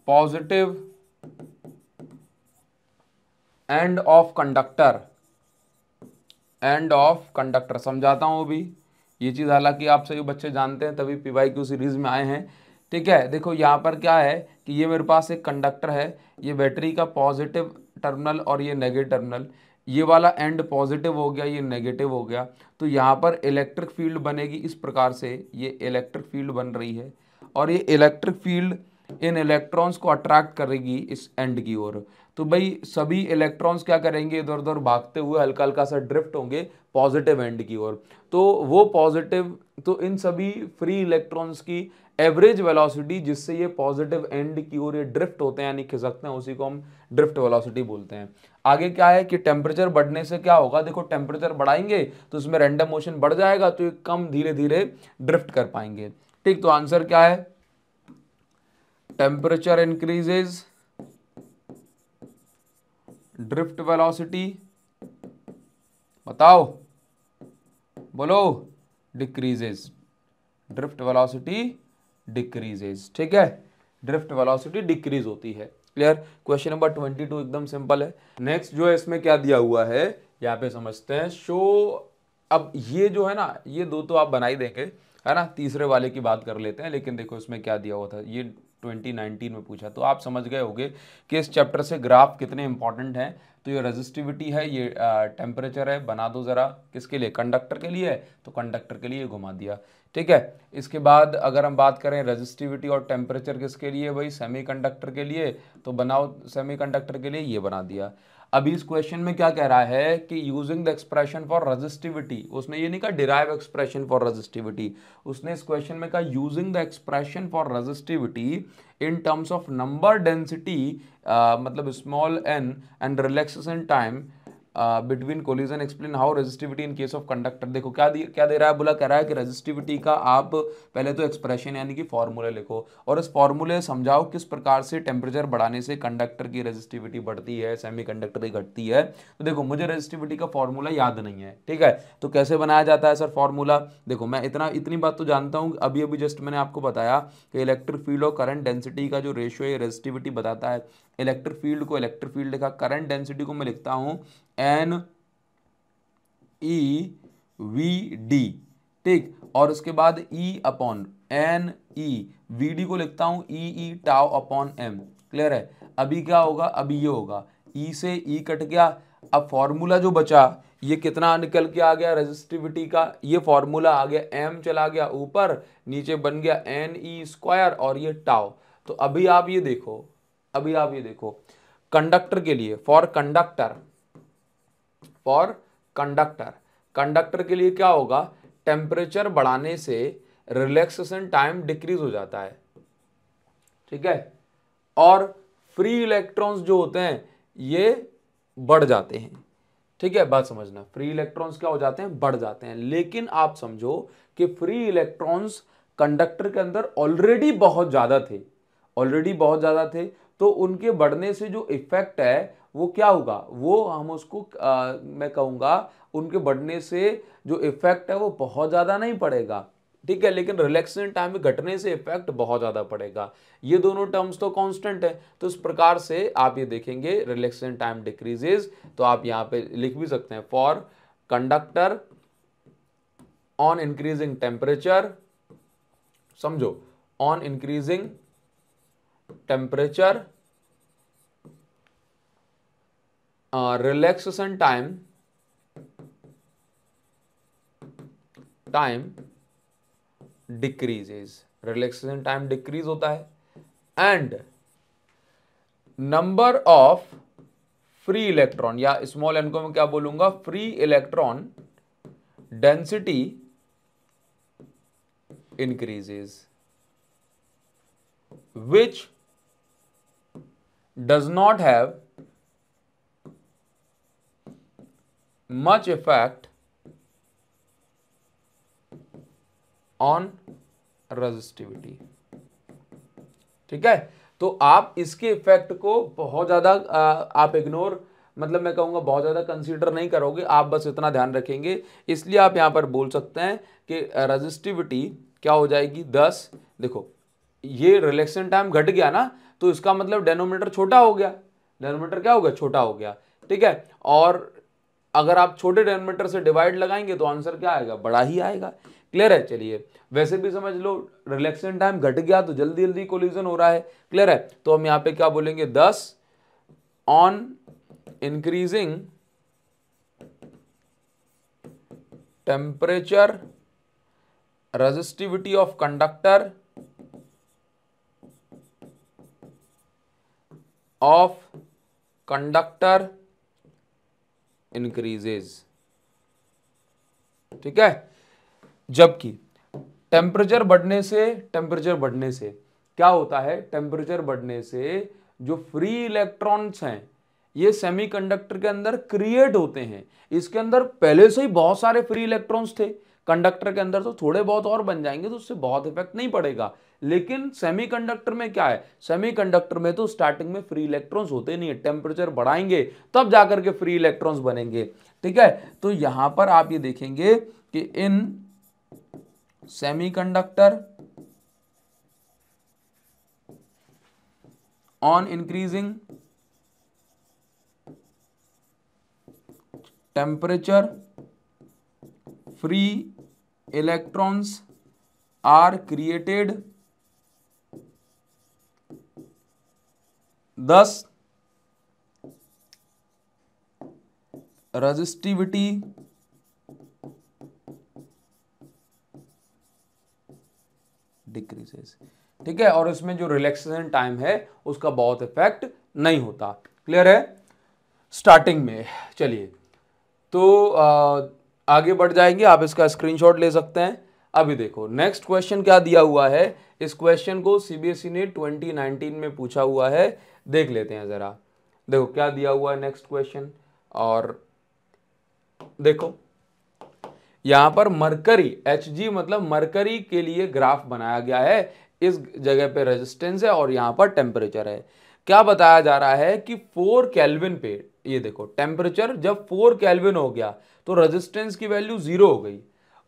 positive end of conductor, end of conductor। समझाता हूं अभी ये चीज, हालांकि आप सभी बच्चे जानते हैं तभी PYQ सीरीज में आए हैं, ठीक है। देखो यहाँ पर क्या है कि ये मेरे पास एक कंडक्टर है, ये बैटरी का पॉजिटिव टर्मिनल और ये नेगेटिव टर्मिनल, ये वाला एंड पॉजिटिव हो गया, ये नेगेटिव हो गया, तो यहाँ पर इलेक्ट्रिक फील्ड बनेगी इस प्रकार से, ये इलेक्ट्रिक फील्ड बन रही है और ये इलेक्ट्रिक फील्ड इन इलेक्ट्रॉन्स को अट्रैक्ट करेगी इस एंड की ओर। तो भाई सभी इलेक्ट्रॉन्स क्या करेंगे, इधर उधर भागते हुए हल्का हल्का सा ड्रिफ्ट होंगे पॉजिटिव एंड की ओर। तो वो पॉजिटिव, तो इन सभी फ्री इलेक्ट्रॉन्स की एवरेज वेलोसिटी जिससे ये पॉजिटिव एंड की ओर ये ड्रिफ्ट होते हैं यानी खिसकते हैं, उसी को हम ड्रिफ्ट वेलोसिटी बोलते हैं। आगे क्या है कि टेम्परेचर बढ़ने से क्या होगा, देखो टेम्परेचर बढ़ाएंगे तो इसमें रैंडम मोशन बढ़ जाएगा, तो ये कम धीरे धीरे ड्रिफ्ट कर पाएंगे, ठीक। तो आंसर क्या है, टेम्परेचर इंक्रीजेज, ड्रिफ्ट वेलोसिटी बताओ, बोलो, डिक्रीजेज, ड्रिफ्ट वेलोसिटी डिक्रीजेज, ठीक है। ड्रिफ्ट वेलोसिटी डिक्रीज होती है, क्लियर। क्वेश्चन नंबर 22 एकदम सिंपल है। नेक्स्ट जो है इसमें क्या दिया हुआ है यहाँ पे समझते हैं। शो, अब ये जो है ना, ये दो तो आप बना ही देंगे, है ना, तीसरे वाले की बात कर लेते हैं। लेकिन देखो इसमें क्या दिया हुआ था, ये 2019 में पूछा, तो आप समझ गए होंगे कि इस चैप्टर से ग्राफ कितने इंपॉर्टेंट हैं। तो ये रेजिस्टिविटी है, ये टेम्परेचर है, बना दो ज़रा, किसके लिए, कंडक्टर के लिए है, तो कंडक्टर के लिए घुमा दिया, ठीक है। इसके बाद अगर हम बात करें रेजिस्टिविटी और टेम्परेचर किसके लिए, भाई सेमीकंडक्टर के लिए, तो बनाओ सेमीकंडक्टर के लिए, ये बना दिया। अभी इस क्वेश्चन में क्या कह रहा है कि using the expression for resistivity, उसने ये नहीं कहा डिराइव एक्सप्रेशन फॉर रेजिस्टिविटी, उसने इस क्वेश्चन में कहा using the expression for resistivity in terms of number density, मतलब small n and relaxation time between collision, explain how resistivity in case of conductor. देखो क्या दे रहा है, बोला कह रहा है कि रेजिस्टिविटी का आप पहले तो एक्सप्रेशन यानी कि फॉर्मूले लिखो और इस फॉर्मूले समझाओ किस प्रकार से टेम्परेचर बढ़ाने से कंडक्टर की रेजिस्टिविटी बढ़ती है, सेमीकंडक्टर की घटती है। तो देखो मुझे रेजिस्टिविटी का फॉर्मूला याद नहीं है, ठीक है, तो कैसे बनाया जाता है सर फॉर्मूला। देखो मैं इतनी बात तो जानता हूँ, अभी अभी जस्ट मैंने आपको बताया कि इलेक्ट्रिक फील्ड और करंट डेंसिटी का जो रेशियो है रेजिस्टिविटी बताता है। इलेक्ट्रिक फील्ड को इलेक्ट्रिक फील्ड लिखा, करंट डेंसिटी को मैं लिखता हूं एन ई वी डी, ठीक, और उसके बाद E upon N E V D को लिखता हूं E E tau upon M, clear है। अभी क्या होगा, अभी ये होगा, ई से ई कट गया, अब फॉर्मूला जो बचा ये कितना निकल के आ गया रेजिस्टिविटी का, ये फॉर्मूला आ गया, एम चला गया ऊपर, नीचे बन गया एन ई स्क्वायर और ये टाउ। तो अभी आप ये देखो, अभी आप ये देखो कंडक्टर के लिए, फॉर कंडक्टर के लिए क्या होगा, टेम्परेचर बढ़ाने से रिलैक्सेशन टाइम डिक्रीज हो जाता है, ठीक है, और फ्री इलेक्ट्रॉन्स जो होते हैं ये बढ़ जाते हैं, ठीक है। बात समझना, फ्री इलेक्ट्रॉन्स क्या हो जाते हैं, बढ़ जाते हैं। लेकिन आप समझो कि फ्री इलेक्ट्रॉन्स कंडक्टर के अंदर ऑलरेडी बहुत ज्यादा थे, तो उनके बढ़ने से जो इफेक्ट है वो क्या होगा, वो हम उसको मैं कहूँगा उनके बढ़ने से जो इफेक्ट है वो बहुत ज़्यादा नहीं पड़ेगा, ठीक है, लेकिन रिलैक्सेशन टाइम में घटने से इफेक्ट बहुत ज़्यादा पड़ेगा। ये दोनों टर्म्स तो कांस्टेंट है, तो इस प्रकार से आप ये देखेंगे रिलैक्सेशन टाइम डिक्रीजेज, तो आप यहाँ पे लिख भी सकते हैं for conductor on increasing temperature, समझो on increasing temperature relaxation time decreases, relaxation time decrease होता है, and number of free electron, या स्मॉल एन को मैं क्या बोलूंगा, free electron density increases, which does not have much effect on resistivity। ठीक है, तो आप इसके इफेक्ट को बहुत ज्यादा आप इग्नोर, मतलब मैं कहूंगा बहुत ज्यादा कंसीडर नहीं करोगे, आप बस इतना ध्यान रखेंगे। इसलिए आप यहां पर बोल सकते हैं कि रेजिस्टिविटी क्या हो जाएगी 10। देखो ये रिलैक्सेशन टाइम घट गया ना, तो इसका मतलब डेनोमीटर छोटा हो गया, डेनोमीटर क्या हो गया, छोटा हो गया, ठीक है। और अगर आप छोटे डेनोमीटर से डिवाइड लगाएंगे तो आंसर क्या आएगा, बड़ा ही आएगा। क्लियर है, चलिए वैसे भी समझ लो रिलैक्सेशन टाइम घट गया तो जल्दी जल्दी कोलिजन हो रहा है। क्लियर है, तो हम यहाँ पे क्या बोलेंगे 10 on increasing temperature resistivity of conductor increases. ठीक है, जबकि टेम्परेचर बढ़ने से क्या होता है, टेम्परेचर बढ़ने से जो फ्री इलेक्ट्रॉन्स हैं ये सेमीकंडक्टर के अंदर क्रिएट होते हैं। इसके अंदर पहले से ही बहुत सारे फ्री इलेक्ट्रॉन्स थे कंडक्टर के अंदर, तो थोड़े बहुत और बन जाएंगे तो उससे बहुत इफेक्ट नहीं पड़ेगा। लेकिन सेमीकंडक्टर में क्या है, सेमीकंडक्टर में तो स्टार्टिंग में फ्री इलेक्ट्रॉन्स होते नहीं है, टेम्परेचर बढ़ाएंगे तब जाकर के फ्री इलेक्ट्रॉन्स बनेंगे। ठीक है, तो यहां पर आप ये देखेंगे कि in semiconductor on increasing temperature free electrons are created, thus resistivity decreases. ठीक है, और इसमें जो रिलैक्सेशन टाइम है उसका बहुत इफेक्ट नहीं होता। क्लियर है स्टार्टिंग में। चलिए तो आगे बढ़ जाएंगे, आप इसका स्क्रीनशॉट ले सकते हैं। अभी देखो नेक्स्ट क्वेश्चन क्या दिया हुआ है, इस क्वेश्चन को सीबीएसई ने 2019 में पूछा हुआ है, देख लेते हैं जरा। देखो क्या दिया हुआ है नेक्स्ट क्वेश्चन, और देखो यहां पर मरकरी Hg मतलब मरकरी के लिए ग्राफ बनाया गया है। इस जगह पे रेजिस्टेंस है और यहां पर टेम्परेचर है। क्या बताया जा रहा है कि 4 केल्विन पे, ये देखो टेम्परेचर जब 4 केल्विन हो गया तो रेजिस्टेंस की वैल्यू 0 हो गई।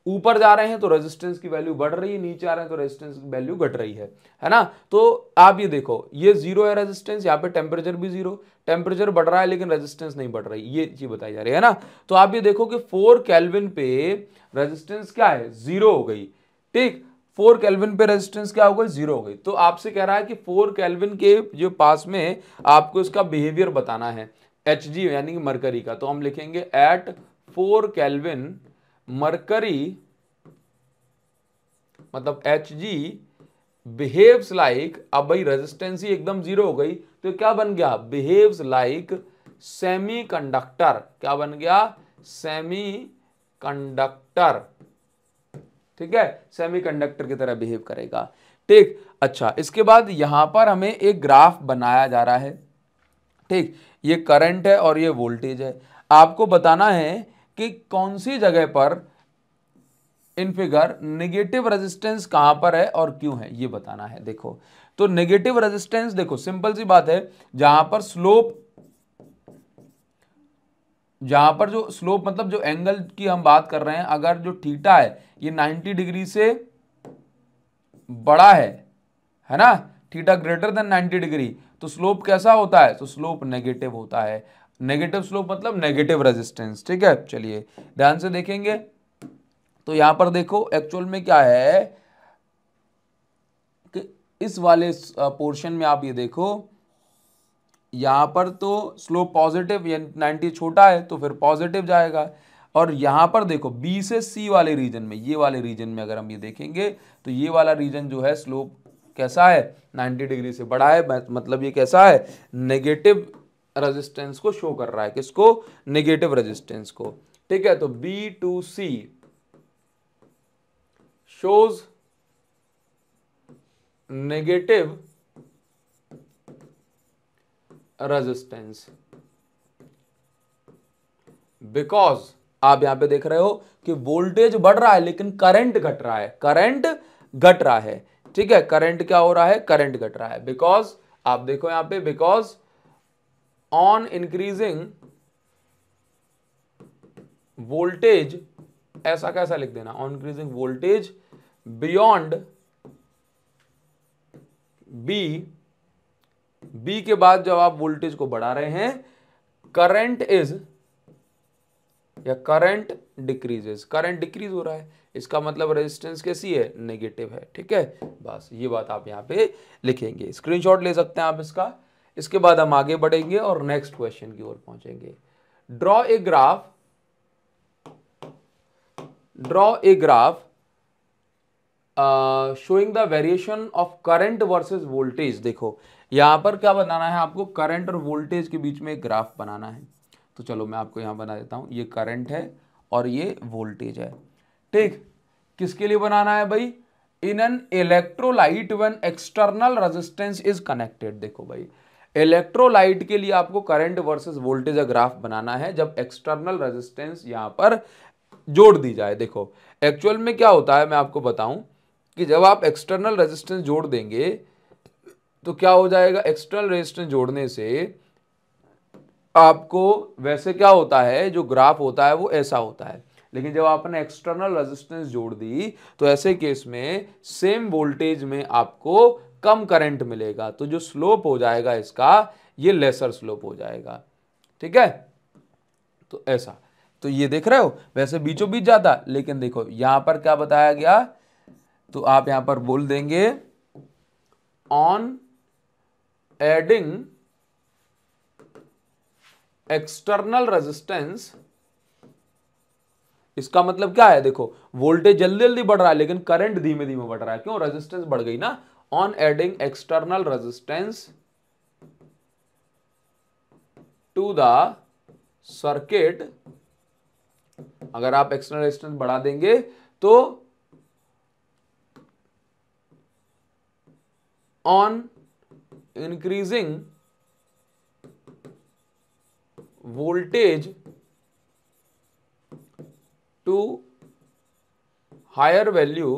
ऊपर जा रहे हैं तो रेजिस्टेंस की वैल्यू बढ़ रही है, नीचे आ रहे हैं तो रेजिस्टेंस की वैल्यू घट रही है ना। तो आप ये देखो ये 0 है रेजिस्टेंस, यहाँ पे टेम्परेचर भी 0, टेम्परेचर बढ़ रहा है लेकिन रेजिस्टेंस नहीं बढ़ रही, ये चीज बताई जा रही है ना। तो आप ये देखो कि 4 केल्विन पे रेजिस्टेंस क्या है, 0 हो गई। ठीक, 4 केल्विन पे रेजिस्टेंस क्या हो गई, 0 हो गई। तो आपसे कह रहा है कि 4 केल्विन के जो पास में आपको इसका बिहेवियर बताना है Hg यानी कि मरकरी का। तो हम लिखेंगे एट 4 केल्विन मरकरी मतलब Hg बिहेव्स लाइक, अब भाई रेजिस्टेंस ही एकदम 0 हो गई तो क्या बन गया, बिहेव्स लाइक सेमी कंडक्टर। क्या बन गया, सेमी कंडक्टर। ठीक है, सेमी कंडक्टर की तरह बिहेव करेगा। ठीक, अच्छा इसके बाद यहां पर हमें एक ग्राफ बनाया जा रहा है। ठीक, ये करंट है और ये वोल्टेज है। आपको बताना है कि कौन सी जगह पर इन फिगर नेगेटिव रेजिस्टेंस कहां पर है और क्यों है, ये बताना है। देखो तो नेगेटिव रेजिस्टेंस देखो सिंपल सी बात है, जहां पर स्लोप, जहां पर जो स्लोप मतलब जो एंगल की हम बात कर रहे हैं, अगर जो थीटा है ये 90 डिग्री से बड़ा है ना, थीटा ग्रेटर देन 90 डिग्री, तो स्लोप कैसा होता है, तो स्लोप नेगेटिव होता है। नेगेटिव स्लोप मतलब नेगेटिव रेजिस्टेंस। ठीक है, चलिए ध्यान से देखेंगे। तो यहां पर देखो एक्चुअल में क्या है कि इस वाले पोर्शन में आप ये देखो, यहां पर तो स्लोप पॉजिटिव, यानी 90 छोटा है तो फिर पॉजिटिव जाएगा। और यहां पर देखो बी से सी वाले रीजन में, ये वाले रीजन में अगर हम ये देखेंगे तो ये वाला रीजन जो है स्लोप कैसा है, 90 डिग्री से बड़ा है, मतलब ये कैसा है, नेगेटिव रेजिस्टेंस को शो कर रहा है। किसको, नेगेटिव रेजिस्टेंस को। ठीक है, तो B to C shows negative resistance because आप यहां पे देख रहे हो कि वोल्टेज बढ़ रहा है लेकिन करंट घट रहा है, करंट घट रहा है। ठीक है, करंट क्या हो रहा है, करंट घट रहा है। बिकॉज आप देखो यहां पे, बिकॉज ऑन इंक्रीजिंग वोल्टेज, ऐसा कैसा लिख देना, on increasing voltage beyond B के बाद जब आप वोल्टेज को बढ़ा रहे हैं, करंट इज या करंट डिक्रीजेस, करंट डिक्रीज हो रहा है, इसका मतलब रेजिस्टेंस कैसी है, नेगेटिव है। ठीक है, बस ये बात आप यहां पे लिखेंगे, स्क्रीनशॉट ले सकते हैं आप इसका। इसके बाद हम आगे बढ़ेंगे और नेक्स्ट क्वेश्चन की ओर पहुंचेंगे। Draw a graph, draw a graph showing the variation of current versus voltage. देखो यहां पर क्या बनाना है आपको, करंट और वोल्टेज के बीच में एक ग्राफ बनाना है। तो चलो मैं आपको यहां बना देता हूं, ये करंट है और ये वोल्टेज है। ठीक, किसके लिए बनाना है भाई, in an electrolyte when external resistance is connected. देखो भाई, इलेक्ट्रोलाइट के लिए आपको करंट वर्सेस वोल्टेज का ग्राफ बनाना है जब एक्सटर्नल रेजिस्टेंस यहां पर जोड़ दी जाए। देखो एक्चुअल में क्या होता है मैं आपको बताऊं कि जब आप एक्सटर्नल रेजिस्टेंस जोड़ देंगे तो क्या हो जाएगा, एक्सटर्नल रेजिस्टेंस जोड़ने से आपको वैसे क्या होता है, जो ग्राफ होता है वो ऐसा होता है। लेकिन जब आपने एक्सटर्नल रेजिस्टेंस जोड़ दी तो ऐसे केस में सेम वोल्टेज में आपको कम करंट मिलेगा, तो जो स्लोप हो जाएगा इसका, ये लेसर स्लोप हो जाएगा। ठीक है, तो ऐसा, तो ये देख रहे हो वैसे बीचों बीच जाता, लेकिन देखो यहां पर क्या बताया गया, तो आप यहां पर बोल देंगे ऑन एडिंग एक्सटर्नल रेजिस्टेंस। इसका मतलब क्या है, देखो वोल्टेज जल्दी जल्दी बढ़ रहा है लेकिन करंट धीमे धीमे बढ़ रहा है, क्यों, रेजिस्टेंस बढ़ गई ना। On adding external resistance to the circuit, अगर आप एक्सटर्नल रेजिस्टेंस बढ़ा देंगे तो on increasing voltage to higher value,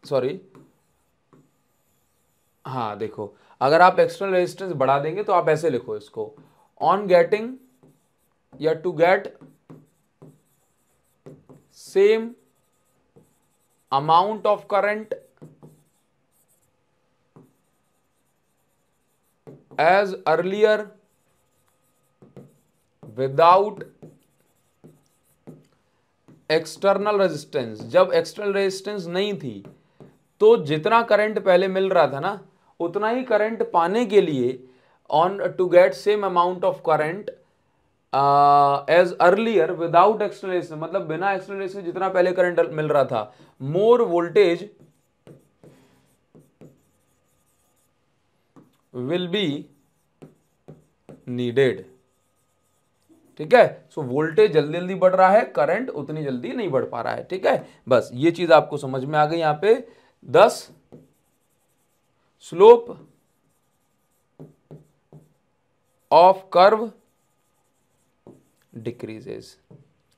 sorry, हाँ देखो अगर आप एक्सटर्नल रेजिस्टेंस बढ़ा देंगे तो आप ऐसे लिखो इसको, ऑन गेटिंग या to get same amount of current as earlier without external resistance। जब एक्सटर्नल रेजिस्टेंस नहीं थी तो जितना करंट पहले मिल रहा था ना, उतना ही करंट पाने के लिए on to get same amount of current as earlier without external resistance, मतलब बिना एक्सटर्नल रेजिस्टेंस जितना पहले करंट मिल रहा था, मोर वोल्टेज विल बी नीडेड। ठीक है, सो वोल्टेज जल्दी जल्दी बढ़ रहा है, करंट उतनी जल्दी नहीं बढ़ पा रहा है। ठीक है, बस ये चीज आपको समझ में आ गई। यहां पे 10 स्लोप ऑफ कर्व डिक्रीजेस,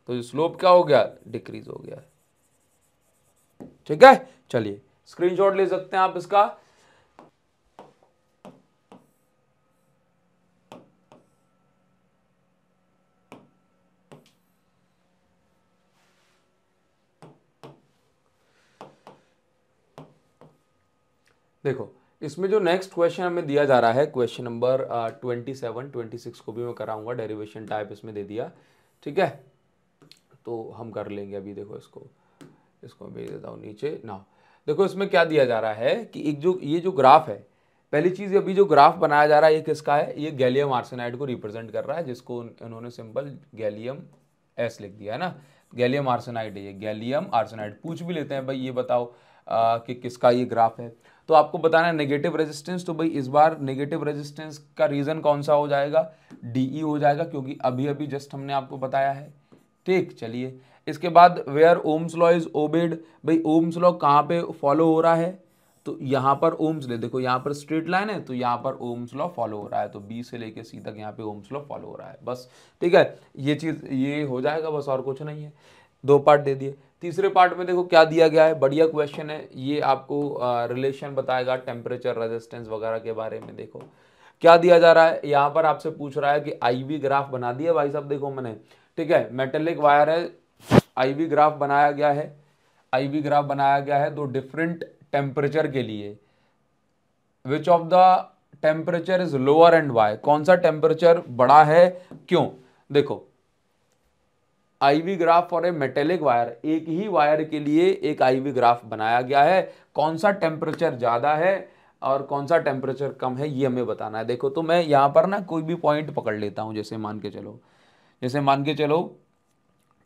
तो स्लोप क्या हो गया, डिक्रीज हो गया। ठीक है, चलिए स्क्रीनशॉट ले सकते हैं आप इसका। देखो इसमें जो नेक्स्ट क्वेश्चन हमें दिया जा रहा है, क्वेश्चन नंबर 27, 26 को भी मैं कराऊंगा, डेरिवेशन टाइप इसमें दे दिया, ठीक है, तो हम कर लेंगे अभी। देखो इसको भेज देता हूँ नीचे ना। देखो इसमें क्या दिया जा रहा है कि एक जो ये जो ग्राफ है, पहली चीज अभी जो ग्राफ बनाया जा रहा है ये किसका है, ये गैलियम आर्सेनाइड को रिप्रेजेंट कर रहा है, जिसको उन्होंने सिंपल गैलियम एस लिख दिया है ना। गैलियम आर्सेनाइड है ये, गैलियम आर्सेनाइड। पूछ भी लेते हैं भाई ये बताओ कि किसका ये ग्राफ है, तो आपको बताना है नेगेटिव रेजिस्टेंस। तो भाई इस बार नेगेटिव रेजिस्टेंस का रीजन कौन सा हो जाएगा, डीई हो जाएगा, क्योंकि अभी अभी जस्ट हमने आपको बताया है, ठीक। चलिए इसके बाद where Ohm's law is obeyed, भाई ओम्स लॉ कहाँ पे फॉलो हो रहा है, तो यहाँ पर ओम्स ले, देखो यहाँ पर स्ट्रेट लाइन है तो यहाँ पर ओम्स लॉ फॉलो हो रहा है, तो बी से लेके सी तक यहाँ पे ओम्स लॉ फॉलो हो रहा है, बस ठीक है। ये चीज ये हो जाएगा बस, और कुछ नहीं है। 2 पार्ट दे दिए। तीसरे पार्ट में देखो क्या दिया गया है, बढ़िया क्वेश्चन है ये, आपको रिलेशन बताएगा टेम्परेचर रेजिस्टेंस वगैरह के बारे में। देखो क्या दिया जा रहा है, यहाँ पर आपसे पूछ रहा है कि आईवी ग्राफ बना दिया भाई साहब, देखो मैंने, ठीक है, मेटेलिक वायर है, आईवी ग्राफ बनाया गया है, आईवी ग्राफ बनाया गया है 2 डिफरेंट टेम्परेचर के लिए। Which of the temperature is lower and why, कौन सा टेम्परेचर बड़ा है, क्यों। देखो IV graph for a metallic wire, एक ही वायर के लिए एक आईवी ग्राफ बनाया गया है, कौन सा टेम्परेचर ज्यादा है और कौन सा टेम्परेचर कम है ये हमें बताना है। देखो तो मैं यहां पर ना कोई भी पॉइंट पकड़ लेता हूं, जैसे मान के चलो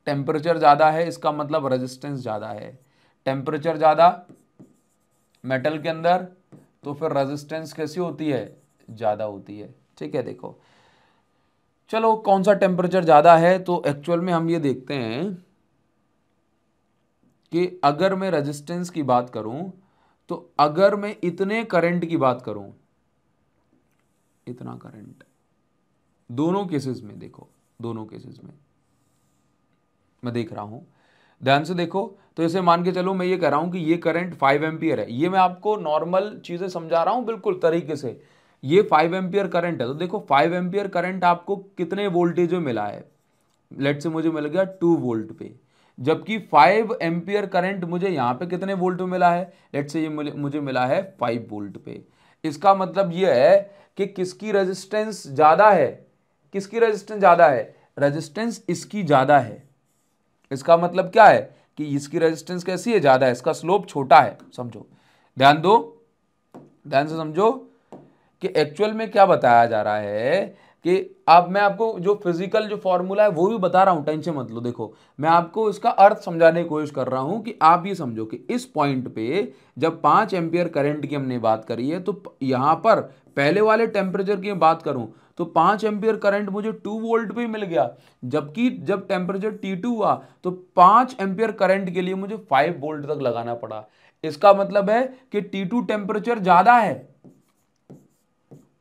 टेम्परेचर ज़्यादा है, इसका मतलब रेजिस्टेंस ज़्यादा है। टेम्परेचर ज़्यादा मेटल के अंदर, तो फिर रेजिस्टेंस कैसी होती है, ज़्यादा होती है, ठीक है। देखो चलो कौन सा टेम्परेचर ज़्यादा है, तो एक्चुअल में हम ये देखते हैं कि अगर मैं रेजिस्टेंस की बात करूं, तो अगर मैं इतने करंट की बात करूं, इतना करंट, दोनों केसेस में, देखो दोनों केसेस में मैं देख रहा हूं, ध्यान से देखो। तो जैसे मान के चलो मैं ये कह रहा हूं कि ये करंट 5 एम्पियर है, ये मैं आपको नॉर्मल चीजें समझा रहा हूं बिल्कुल तरीके से। ये 5 एम्पियर करंट है, तो देखो 5 एम्पियर करंट आपको कितने वोल्टेज में मिला है, लेट से मुझे मिल गया 2 वोल्ट पे, जबकि 5 एम्पियर करंट मुझे यहाँ पे कितने वोल्ट में मिला है, लेट से ये मुझे मिला है 5 वोल्ट पे। इसका मतलब ये है कि किसकी रेजिस्टेंस ज्यादा है, किसकी रेजिस्टेंस ज्यादा है, रेजिस्टेंस इसकी ज्यादा है। इसका मतलब क्या है कि इसकी रेजिस्टेंस कैसी है, ज्यादा है, इसका स्लोप छोटा है, समझो, ध्यान दो, ध्यान से समझो कि एक्चुअल में क्या बताया जा रहा है कि अब मैं आपको जो फिजिकल जो फॉर्मूला है वो भी बता रहा हूं, टेंशन मत लो। देखो मैं आपको इसका अर्थ समझाने की कोशिश कर रहा हूं कि आप ये समझो कि इस पॉइंट पे जब 5 एम्पियर करंट की हमने बात करी है, तो यहां पर पहले वाले टेम्परेचर की बात करूं तो 5 एम्पियर करंट मुझे 2 वोल्ट पे मिल गया, जबकि जब टेम्परेचर T2 हुआ तो 5 एम्पियर करंट के लिए मुझे 5 वोल्ट तक लगाना पड़ा। इसका मतलब है कि T2 टेम्परेचर ज्यादा है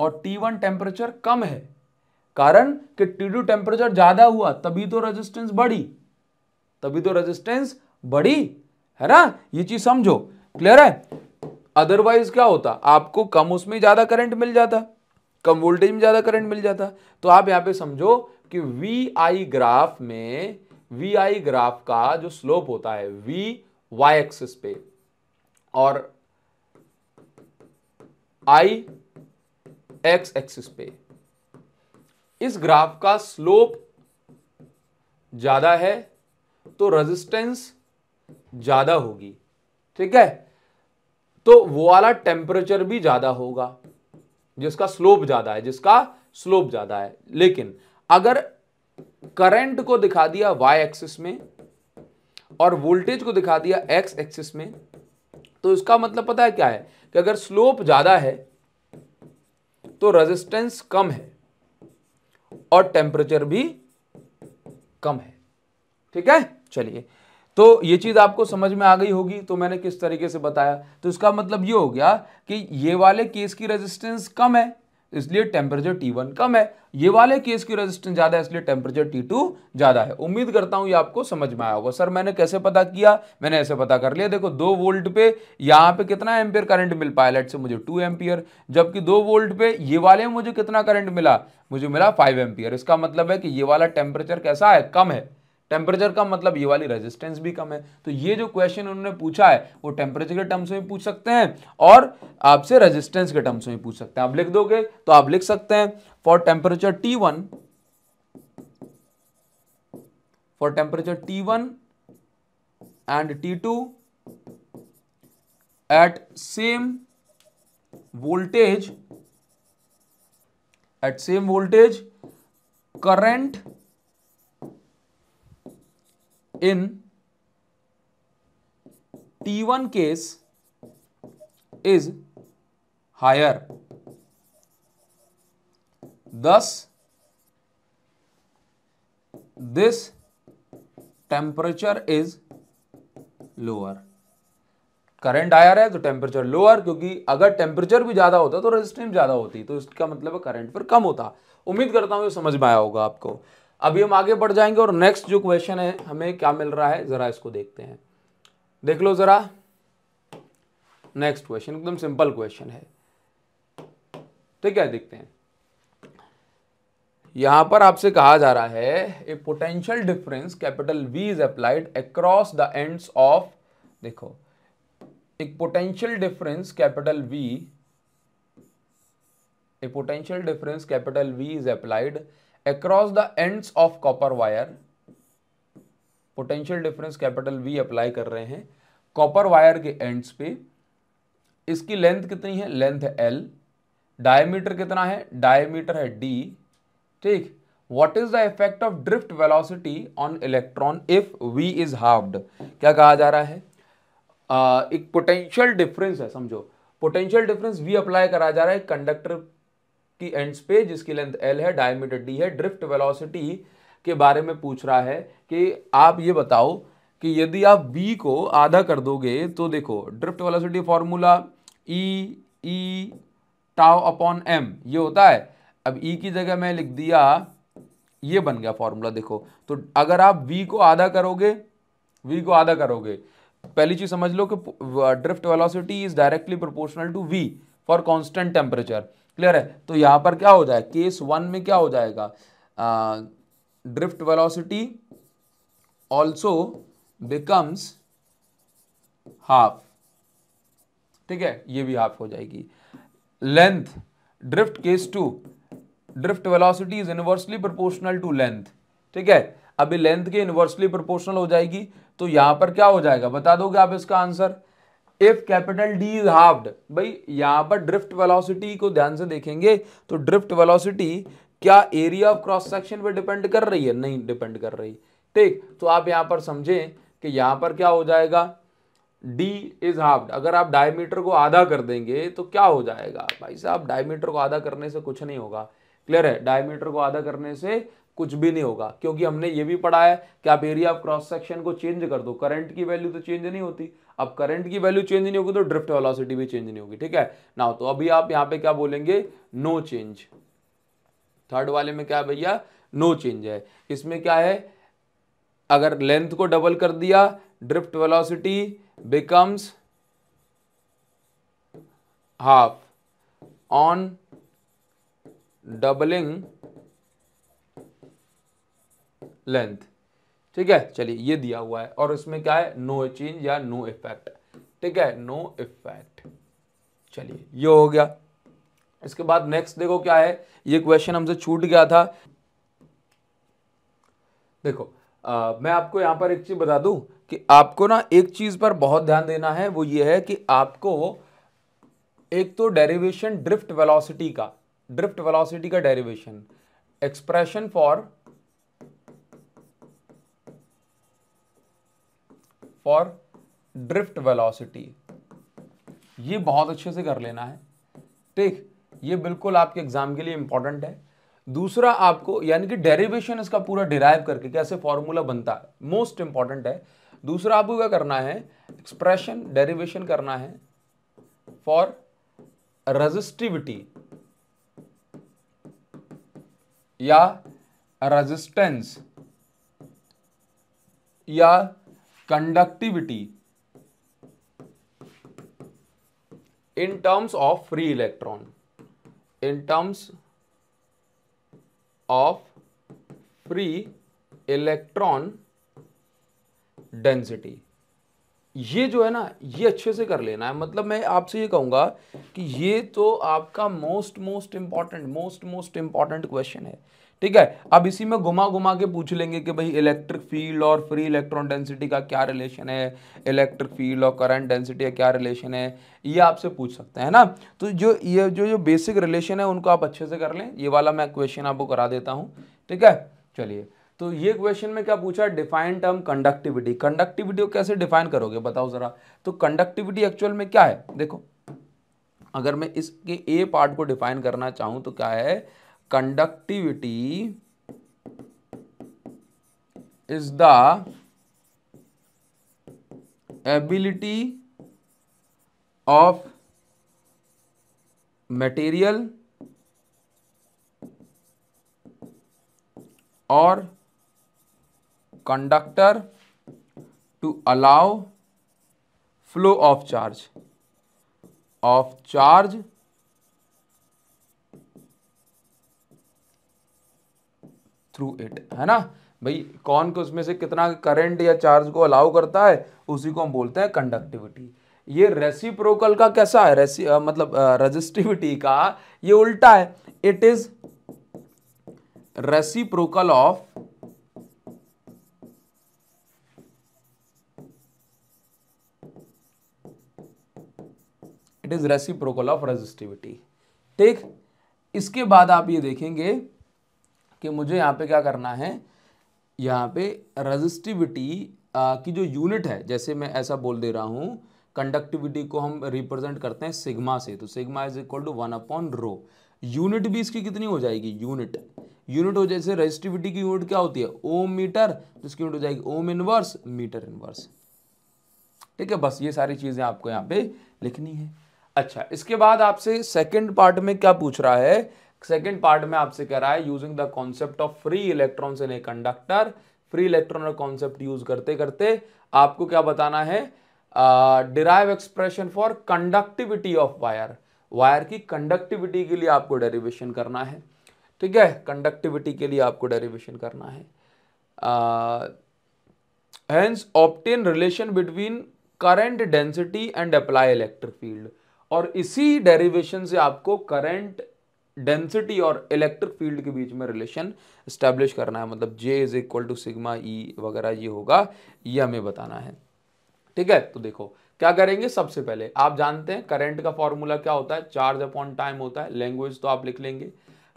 और T1 टेम्परेचर कम है, कारण कि T2 टेम्परेचर ज्यादा हुआ तभी तो रेजिस्टेंस बढ़ी, तभी तो रेजिस्टेंस बढ़ी, है ना, ये चीज समझो, क्लियर है। अदरवाइज क्या होता, आपको कम उसमें ज्यादा करंट मिल जाता, कम वोल्टेज में ज्यादा करंट मिल जाता। तो आप यहां पे समझो कि VI ग्राफ में, VI ग्राफ का जो स्लोप होता है V Y एक्सिस पे और I X एक्सिस पे, इस ग्राफ का स्लोप ज्यादा है तो रेजिस्टेंस ज्यादा होगी, ठीक है। तो वो वाला टेम्परेचर भी ज्यादा होगा जिसका स्लोप ज्यादा है, जिसका स्लोप ज्यादा है। लेकिन अगर करंट को दिखा दिया y एक्सिस में और वोल्टेज को दिखा दिया x एक्सिस में, तो इसका मतलब पता है क्या है कि अगर स्लोप ज्यादा है तो रेजिस्टेंस कम है और टेम्परेचर भी कम है, ठीक है। चलिए तो ये चीज आपको समझ में आ गई होगी, तो मैंने किस तरीके से बताया, तो इसका मतलब ये हो गया कि ये वाले केस की रेजिस्टेंस कम है, इसलिए टेम्परेचर T1 कम है। ये वाले केस की रेजिस्टेंस ज्यादा है इसलिए टेम्परेचर T2 ज्यादा है। उम्मीद करता हूं ये आपको समझ में आया होगा। सर मैंने कैसे पता किया? मैंने ऐसे पता कर लिया, देखो 2 वोल्ट पे यहां पे कितना एम्पियर करंट मिल पाया, लेट से मुझे 2 एम्पियर, जबकि 2 वोल्ट पे ये वाले में मुझे कितना करंट मिला, मुझे मिला 5 एम्पियर। इसका मतलब है कि ये वाला टेम्परेचर कैसा है, कम है। टेम्परेचर कम मतलब ये वाली रेजिस्टेंस भी कम है। तो ये जो क्वेश्चन उन्होंने पूछा है वो टेम्परेचर के टर्म्स में पूछ सकते हैं और आपसे रेजिस्टेंस के टर्म्स में पूछ सकते हैं। आप लिख दोगे तो आप लिख सकते हैं for temperature T1 and T2 at same voltage current in T1 case is higher, thus this temperature is lower। Current higher है तो टेम्परेचर लोअर, क्योंकि अगर टेम्परेचर भी ज्यादा होता तो रेजिस्टेंस ज्यादा होती, तो इसका मतलब है करंट फिर कम होता। उम्मीद करता हूं ये समझ में आया होगा आपको। अभी हम आगे बढ़ जाएंगे और नेक्स्ट जो क्वेश्चन है हमें क्या मिल रहा है जरा इसको देखते हैं। देख लो जरा, नेक्स्ट क्वेश्चन एकदम सिंपल क्वेश्चन है, ठीक है, देखते हैं। यहां पर आपसे कहा जा रहा है a potential difference capital V is applied across the ends of, देखो एक potential difference capital V is applied across the ends of copper wire. Potential difference capital V apply कर रहे हैं कॉपर वायर के एंड्स पे। इसकी लेंथ कितनी है, लेंथ है L, डायमीटर कितना है, डायमीटर है D, ठीक। What is the effect of drift velocity on electron if V is halved. क्या कहा जा रहा है, एक पोटेंशियल डिफरेंस है, समझो पोटेंशियल डिफरेंस V अप्लाई करा जा रहा है कंडक्टर की एंड्स पे जिसकी लेंथ L है, डायमीटर D है। ड्रिफ्ट वेलोसिटी के बारे में पूछ रहा है कि आप ये बताओ कि यदि आप V को आधा कर दोगे तो देखो drift velocity formula E tau upon m ये होता है। अब E की जगह मैं लिख दिया, ये बन गया फॉर्मूला, देखो। तो अगर आप V को आधा करोगे, पहली चीज समझ लो कि drift velocity is directly proportional to V for constant temperature. Clear है? तो यहां पर क्या हो जाए, केस 1 में क्या हो जाएगा, drift velocity also becomes half, ठीक है, ये भी हाफ हो जाएगी। Length drift case 2 drift velocity is inversely proportional to length, ठीक है। अभी लेंथ के इनवर्सली प्रोपोर्शनल हो जाएगी तो यहां पर क्या हो जाएगा, बता दोगे आप इसका answer. If capital D is halved, भाई यहां पर ड्रिफ्ट वेलोसिटी को ध्यान से देखेंगे तो ड्रिफ्ट वेलोसिटी क्या एरिया ऑफ क्रॉस सेक्शन पे डिपेंड कर रही है, नहीं डिपेंड कर रही, ठीक। तो आप यहां पर समझें कि यहां पर क्या हो जाएगा, D इज हाफ्ड। अगर आप डायमीटर को आधा कर देंगे तो क्या हो जाएगा, भाई साहब डायमीटर को आधा करने से कुछ नहीं होगा। क्लियर है? डायमीटर को आधा करने से कुछ भी नहीं होगा, क्योंकि हमने ये भी पढ़ा है कि आप एरिया ऑफ क्रॉस सेक्शन को चेंज कर दो, करंट की वैल्यू तो चेंज नहीं होती। अब करंट की वैल्यू चेंज नहीं होगी तो ड्रिफ्ट वेलोसिटी भी चेंज नहीं होगी, ठीक है ना। तो अभी आप यहाँ पे क्या बोलेंगे, नो चेंज। थर्ड वाले में क्या भैया, नो चेंज है। इसमें क्या है, अगर लेंथ को डबल कर दिया drift velocity becomes half on doubling length, ठीक है। चलिए ये दिया हुआ है और इसमें क्या है, नो चेंज या नो इफेक्ट, ठीक है, नो इफेक्ट। चलिए ये हो गया। इसके बाद नेक्स्ट देखो क्या है, ये क्वेश्चन हमसे छूट गया था। देखो मैं आपको यहां पर एक चीज बता दूं कि आपको ना एक चीज पर बहुत ध्यान देना है, वो ये है कि आपको एक तो डेरिवेशन ड्रिफ्ट वेलोसिटी का derivation, expression for drift velocity, ये बहुत अच्छे से कर लेना है, ठीक। ये बिल्कुल आपके एग्जाम के लिए इंपॉर्टेंट है। दूसरा आपको यानी कि डेरिवेशन इसका पूरा डिराइव करके कैसे फॉर्मूला बनता है, मोस्ट इंपॉर्टेंट है। दूसरा आपको क्या करना है, एक्सप्रेशन डेरिवेशन करना है फॉर रेजिस्टिविटी या रेजिस्टेंस या conductivity in terms of free electron, in terms of free electron density. ये जो है ना, ये अच्छे से कर लेना है। मतलब मैं आपसे ये कहूंगा कि ये तो आपका मोस्ट इंपॉर्टेंट क्वेश्चन है, ठीक है। अब इसी में घुमा घुमा के पूछ लेंगे कि भाई इलेक्ट्रिक फील्ड और फ्री इलेक्ट्रॉन डेंसिटी का क्या रिलेशन है, इलेक्ट्रिक फील्ड और करंट डेंसिटी का क्या रिलेशन है, ये आपसे पूछ सकते हैं ना। तो जो बेसिक रिलेशन है उनको आप अच्छे से कर लें। ये वाला मैं क्वेश्चन आपको करा देता हूं, ठीक है। चलिए, तो ये क्वेश्चन में क्या पूछा, डिफाइन टर्म कंडक्टिविटी। कंडक्टिविटी को कैसे डिफाइन करोगे बताओ जरा। तो कंडक्टिविटी एक्चुअल में क्या है, देखो अगर मैं इसके ए पार्ट को डिफाइन करना चाहूं तो क्या है, conductivity is the ability of material और conductor to allow flow of charge through it, है ना भाई। कौन को उसमें से कितना करंट या चार्ज को अलाउ करता है, उसी को हम बोलते हैं कंडक्टिविटी। ये रेसिप्रोकल का कैसा है, मतलब रेजिस्टिविटी का ये उल्टा है। It is reciprocal of reciprocal of resistivity, ठीक। इसके बाद आप ये देखेंगे कि मुझे यहाँ पे क्या करना है, यहाँ पे रेजिस्टिविटी की जो यूनिट है, जैसे मैं ऐसा बोल दे रहा हूँ, कंडक्टिविटी को हम रिप्रेजेंट करते हैं सिग्मा से, तो sigma is equal to 1/ρ। Unit भी इसकी कितनी हो जाएगी, यूनिट हो, जैसे रेजिस्टिविटी की यूनिट क्या होती है, ओम मीटर, तो इसकी यूनिट हो जाएगी ओम इनवर्स मीटर इनवर्स, ठीक है। बस ये सारी चीजें आपको यहाँ पे लिखनी है। अच्छा, इसके बाद आपसे सेकंड पार्ट में क्या पूछ रहा है, सेकंड पार्ट में आपसे कह रहा है using the concept of free electrons in a conductor. Free electron का कॉन्सेप्ट यूज करते करते आपको क्या बताना है, derive expression for conductivity of wire. Wire की कंडक्टिविटी के लिए आपको डेरिवेशन करना है, ठीक है। कंडक्टिविटी के लिए आपको डेरिवेशन करना है। Hence obtain relation between current density and apply electric field. और इसी डेरिवेशन से आपको करंट डेंसिटी और इलेक्ट्रिक फील्ड के बीच में रिलेशन एस्टैब्लिश करना है। मतलब J is equal to sigma E वगैरह ये होगा, ये हमें बताना है, ठीक है। तो देखो क्या करेंगे, सबसे पहले आप जानते हैं करंट का फॉर्मूला क्या होता है, चार्ज अपॉन टाइम होता है। लैंग्वेज तो आप लिख लेंगे,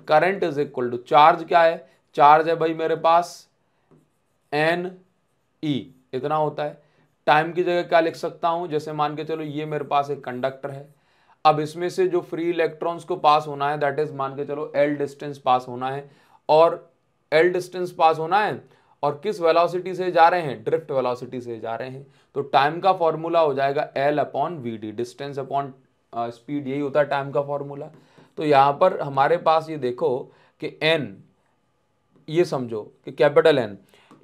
current is equal to charge, क्या है, चार्ज है भाई मेरे पास N E, इतना होता है। टाइम की जगह क्या लिख सकता हूं, जैसे मान के चलो ये मेरे पास एक कंडक्टर है, अब इसमें से जो फ्री इलेक्ट्रॉन्स को पास होना है, दैट इज मान के चलो L डिस्टेंस पास होना है, और L डिस्टेंस पास होना है और किस वेलोसिटी से जा रहे हैं, ड्रिफ्ट वेलोसिटी से जा रहे हैं। तो टाइम का फॉर्मूला हो जाएगा L upon VD, distance upon speed, यही होता है टाइम का फॉर्मूला। तो यहां पर हमारे पास ये देखो कि N, ये समझो कि कैपिटल N,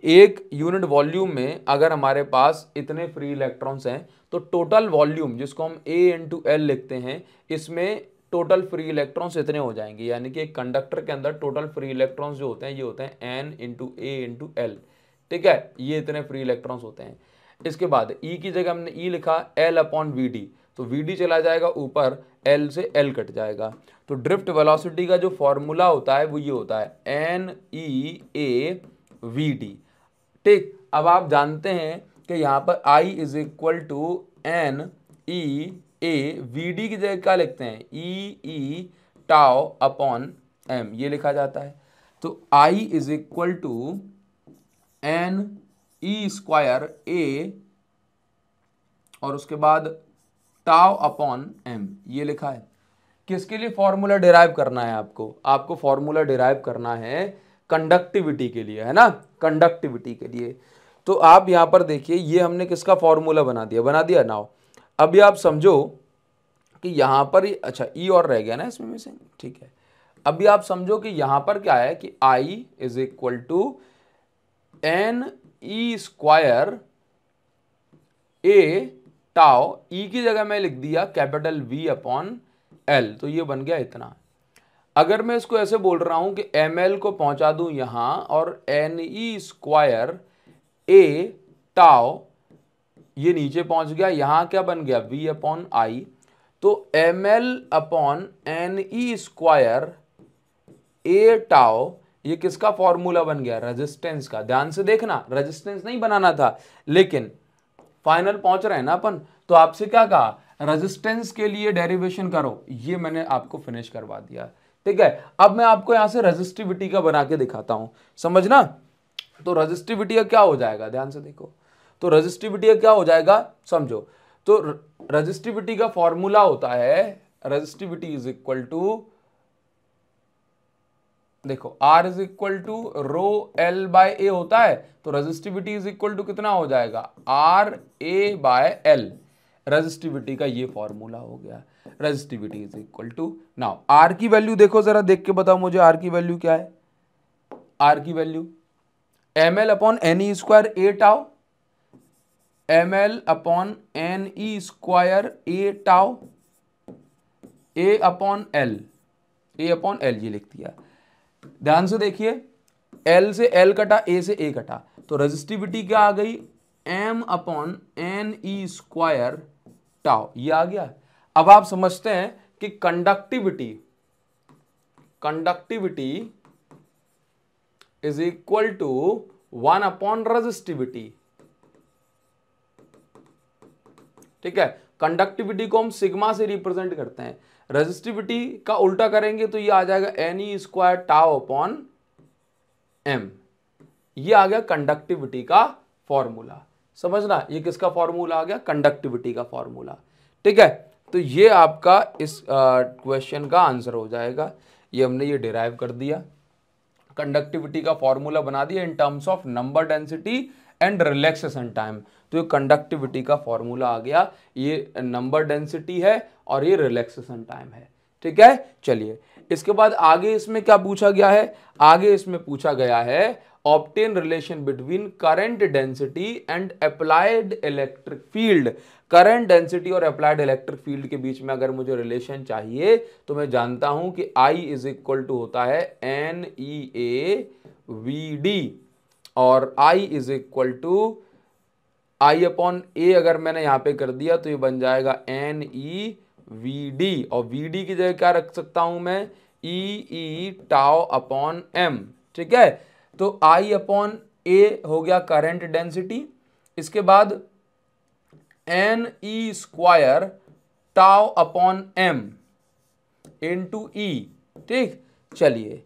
एक यूनिट वॉल्यूम में अगर हमारे पास इतने फ्री इलेक्ट्रॉन्स हैं तो टोटल वॉल्यूम जिसको हम A इंटू L लिखते हैं, इसमें टोटल फ्री इलेक्ट्रॉन्स इतने हो जाएंगे। यानी कि एक कंडक्टर के अंदर टोटल फ्री इलेक्ट्रॉन्स जो होते हैं ये होते हैं N into A into L, ठीक है। ये इतने फ्री इलेक्ट्रॉन्स होते हैं। इसके बाद E की जगह हमने E लिखा L अपॉन VD, तो VD चला जाएगा ऊपर, L से L कट जाएगा। तो ड्रिफ्ट वेलोसिटी का जो फॉर्मूला होता है वो ये होता है NEAVD, ठीक। अब आप जानते हैं कि यहाँ पर I is equal to NEAVD की जगह क्या लिखते हैं, EE टाउ अपॉन M, ये लिखा जाता है। तो I is equal to NE square A और उसके बाद टाउ अपॉन M, ये लिखा है। किसके लिए फॉर्मूला डिराइव करना है आपको फॉर्मूला डिराइव करना है कंडक्टिविटी के लिए, है ना, कंडक्टिविटी के लिए। तो आप यहां पर देखिए, ये हमने किसका फॉर्मूला बना दिया नाउ। अभी आप समझो कि यहां पर अच्छा E और रह गया ना इसमें से, ठीक है। अभी आप समझो कि यहां पर क्या है कि I is equal to n E square A tau, e की जगह मैं लिख दिया कैपिटल V अपॉन L, तो ये बन गया इतना। अगर मैं इसको ऐसे बोल रहा हूं कि ml को पहुंचा दूं यहां और n E square A tau ये नीचे पहुंच गया, यहां क्या बन गया V अपॉन I, तो ml upon N E square A tau ये किसका फॉर्मूला बन गया, रेजिस्टेंस का। ध्यान से देखना, रेजिस्टेंस नहीं बनाना था, लेकिन फाइनल पहुंच रहे हैं ना अपन, तो आपसे क्या कहा, रेजिस्टेंस के लिए डेरिवेशन करो, ये मैंने आपको फिनिश करवा दिया। ठीक है, अब मैं आपको यहां से रेजिस्टिविटी का बना के दिखाता हूं, समझना। तो रेजिस्टिविटी का क्या हो जाएगा, ध्यान से देखो, तो रेजिस्टिविटी का क्या हो जाएगा समझो। तो रेजिस्टिविटी का फॉर्मूला होता है, रेजिस्टिविटी इज इक्वल टू, देखो R is equal to rho L by A होता है, तो रेजिस्टिविटी इज इक्वल टू कितना हो जाएगा, R A by L। Resistivity का ये फॉर्मूला हो गया, resistivity is equal to, now R की वैल्यू देखो जरा, देख के बताओ मुझे R की वैल्यू क्या है। R की value ml upon N E square A tau, ml upon N E square A tau, A upon L, A upon L ये लिख दिया। ध्यान से देखिए, L से L कटा, A से A कटा, तो रेजिस्टिविटी क्या आ गई, M upon N E square tau, ये आ गया। अब आप समझते हैं कि conductivity is equal to 1 upon resistivity. ठीक है, कंडक्टिविटी को हम सिग्मा से रिप्रेजेंट करते हैं, रेजिस्टिविटी का उल्टा करेंगे तो ये आ जाएगा एन ई स्क्वायर टाउ अपॉन एम, ये आ गया कंडक्टिविटी का फॉर्मूला। समझना, ये किसका फॉर्मूला आ गया, कंडक्टिविटी का फॉर्मूला। ठीक है, तो ये आपका इस क्वेश्चन का आंसर हो जाएगा, ये हमने ये डिराइव कर दिया, कंडक्टिविटी का फॉर्मूला बना दिया इन terms of number density and relaxation time. तो ये कंडक्टिविटी का फॉर्मूला आ गया, ये नंबर डेंसिटी है और ये रिलैक्सेशन टाइम है। ठीक है, चलिए इसके बाद आगे इसमें क्या पूछा गया है, आगे इसमें पूछा गया है obtain relation between current density and applied electric field. Current density और अप्लाइड इलेक्ट्रिक फील्ड के बीच में अगर मुझे रिलेशन चाहिए तो मैं जानता हूं कि I इज इक्वल टू होता है NEAVD, और I is equal to I upon A, अगर मैंने यहां पे कर दिया तो ये बन जाएगा NEVD, और VD की जगह क्या रख सकता हूं मैं, EE टाउ अपॉन M। ठीक है, तो I अपॉन A हो गया करंट डेंसिटी, इसके बाद NE square tau upon M into E। ठीक, चलिए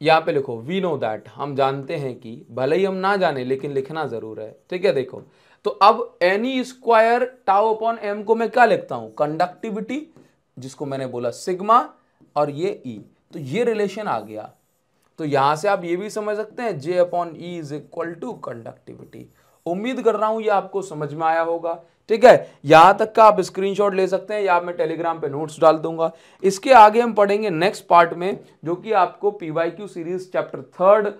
यहां पे लिखो वी नो दैट, हम जानते हैं कि, भले ही हम ना जाने लेकिन लिखना जरूर है। ठीक है, देखो तो अब NE square tau upon M को मैं क्या लिखता हूं, कंडक्टिविटी, जिसको मैंने बोला सिग्मा, और ये E, तो ये रिलेशन आ गया। तो यहां से आप ये भी समझ सकते हैं J अपॉन E is equal to conductivity. उम्मीद कर रहा हूं ये आपको समझ में आया होगा। ठीक है, यहां तक का आप स्क्रीनशॉट ले सकते हैं या मैं टेलीग्राम पे नोट्स डाल दूंगा। इसके आगे हम पढ़ेंगे नेक्स्ट पार्ट में, जो कि आपको PYQ सीरीज चैप्टर 3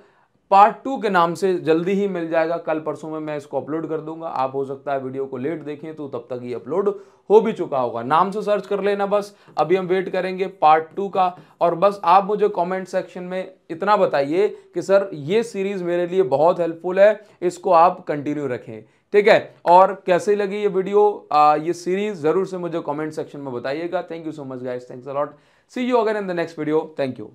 पार्ट 2 के नाम से जल्दी ही मिल जाएगा। कल परसों में मैं इसको अपलोड कर दूंगा। आप हो सकता है वीडियो को लेट देखें तो तब तक ये अपलोड हो भी चुका होगा। नाम से सर्च कर लेना बस। अभी हम वेट करेंगे पार्ट 2 का, और बस आप मुझे कमेंट सेक्शन में इतना बताइए कि सर ये सीरीज मेरे लिए बहुत हेल्पफुल है, इसको आप कंटिन्यू रखें। ठीक है, और कैसे लगी ये वीडियो, ये सीरीज जरूर से मुझे कमेंट सेक्शन में बताइएगा। Thank you so much guys, thanks a lot, see you again in the next video, thank you.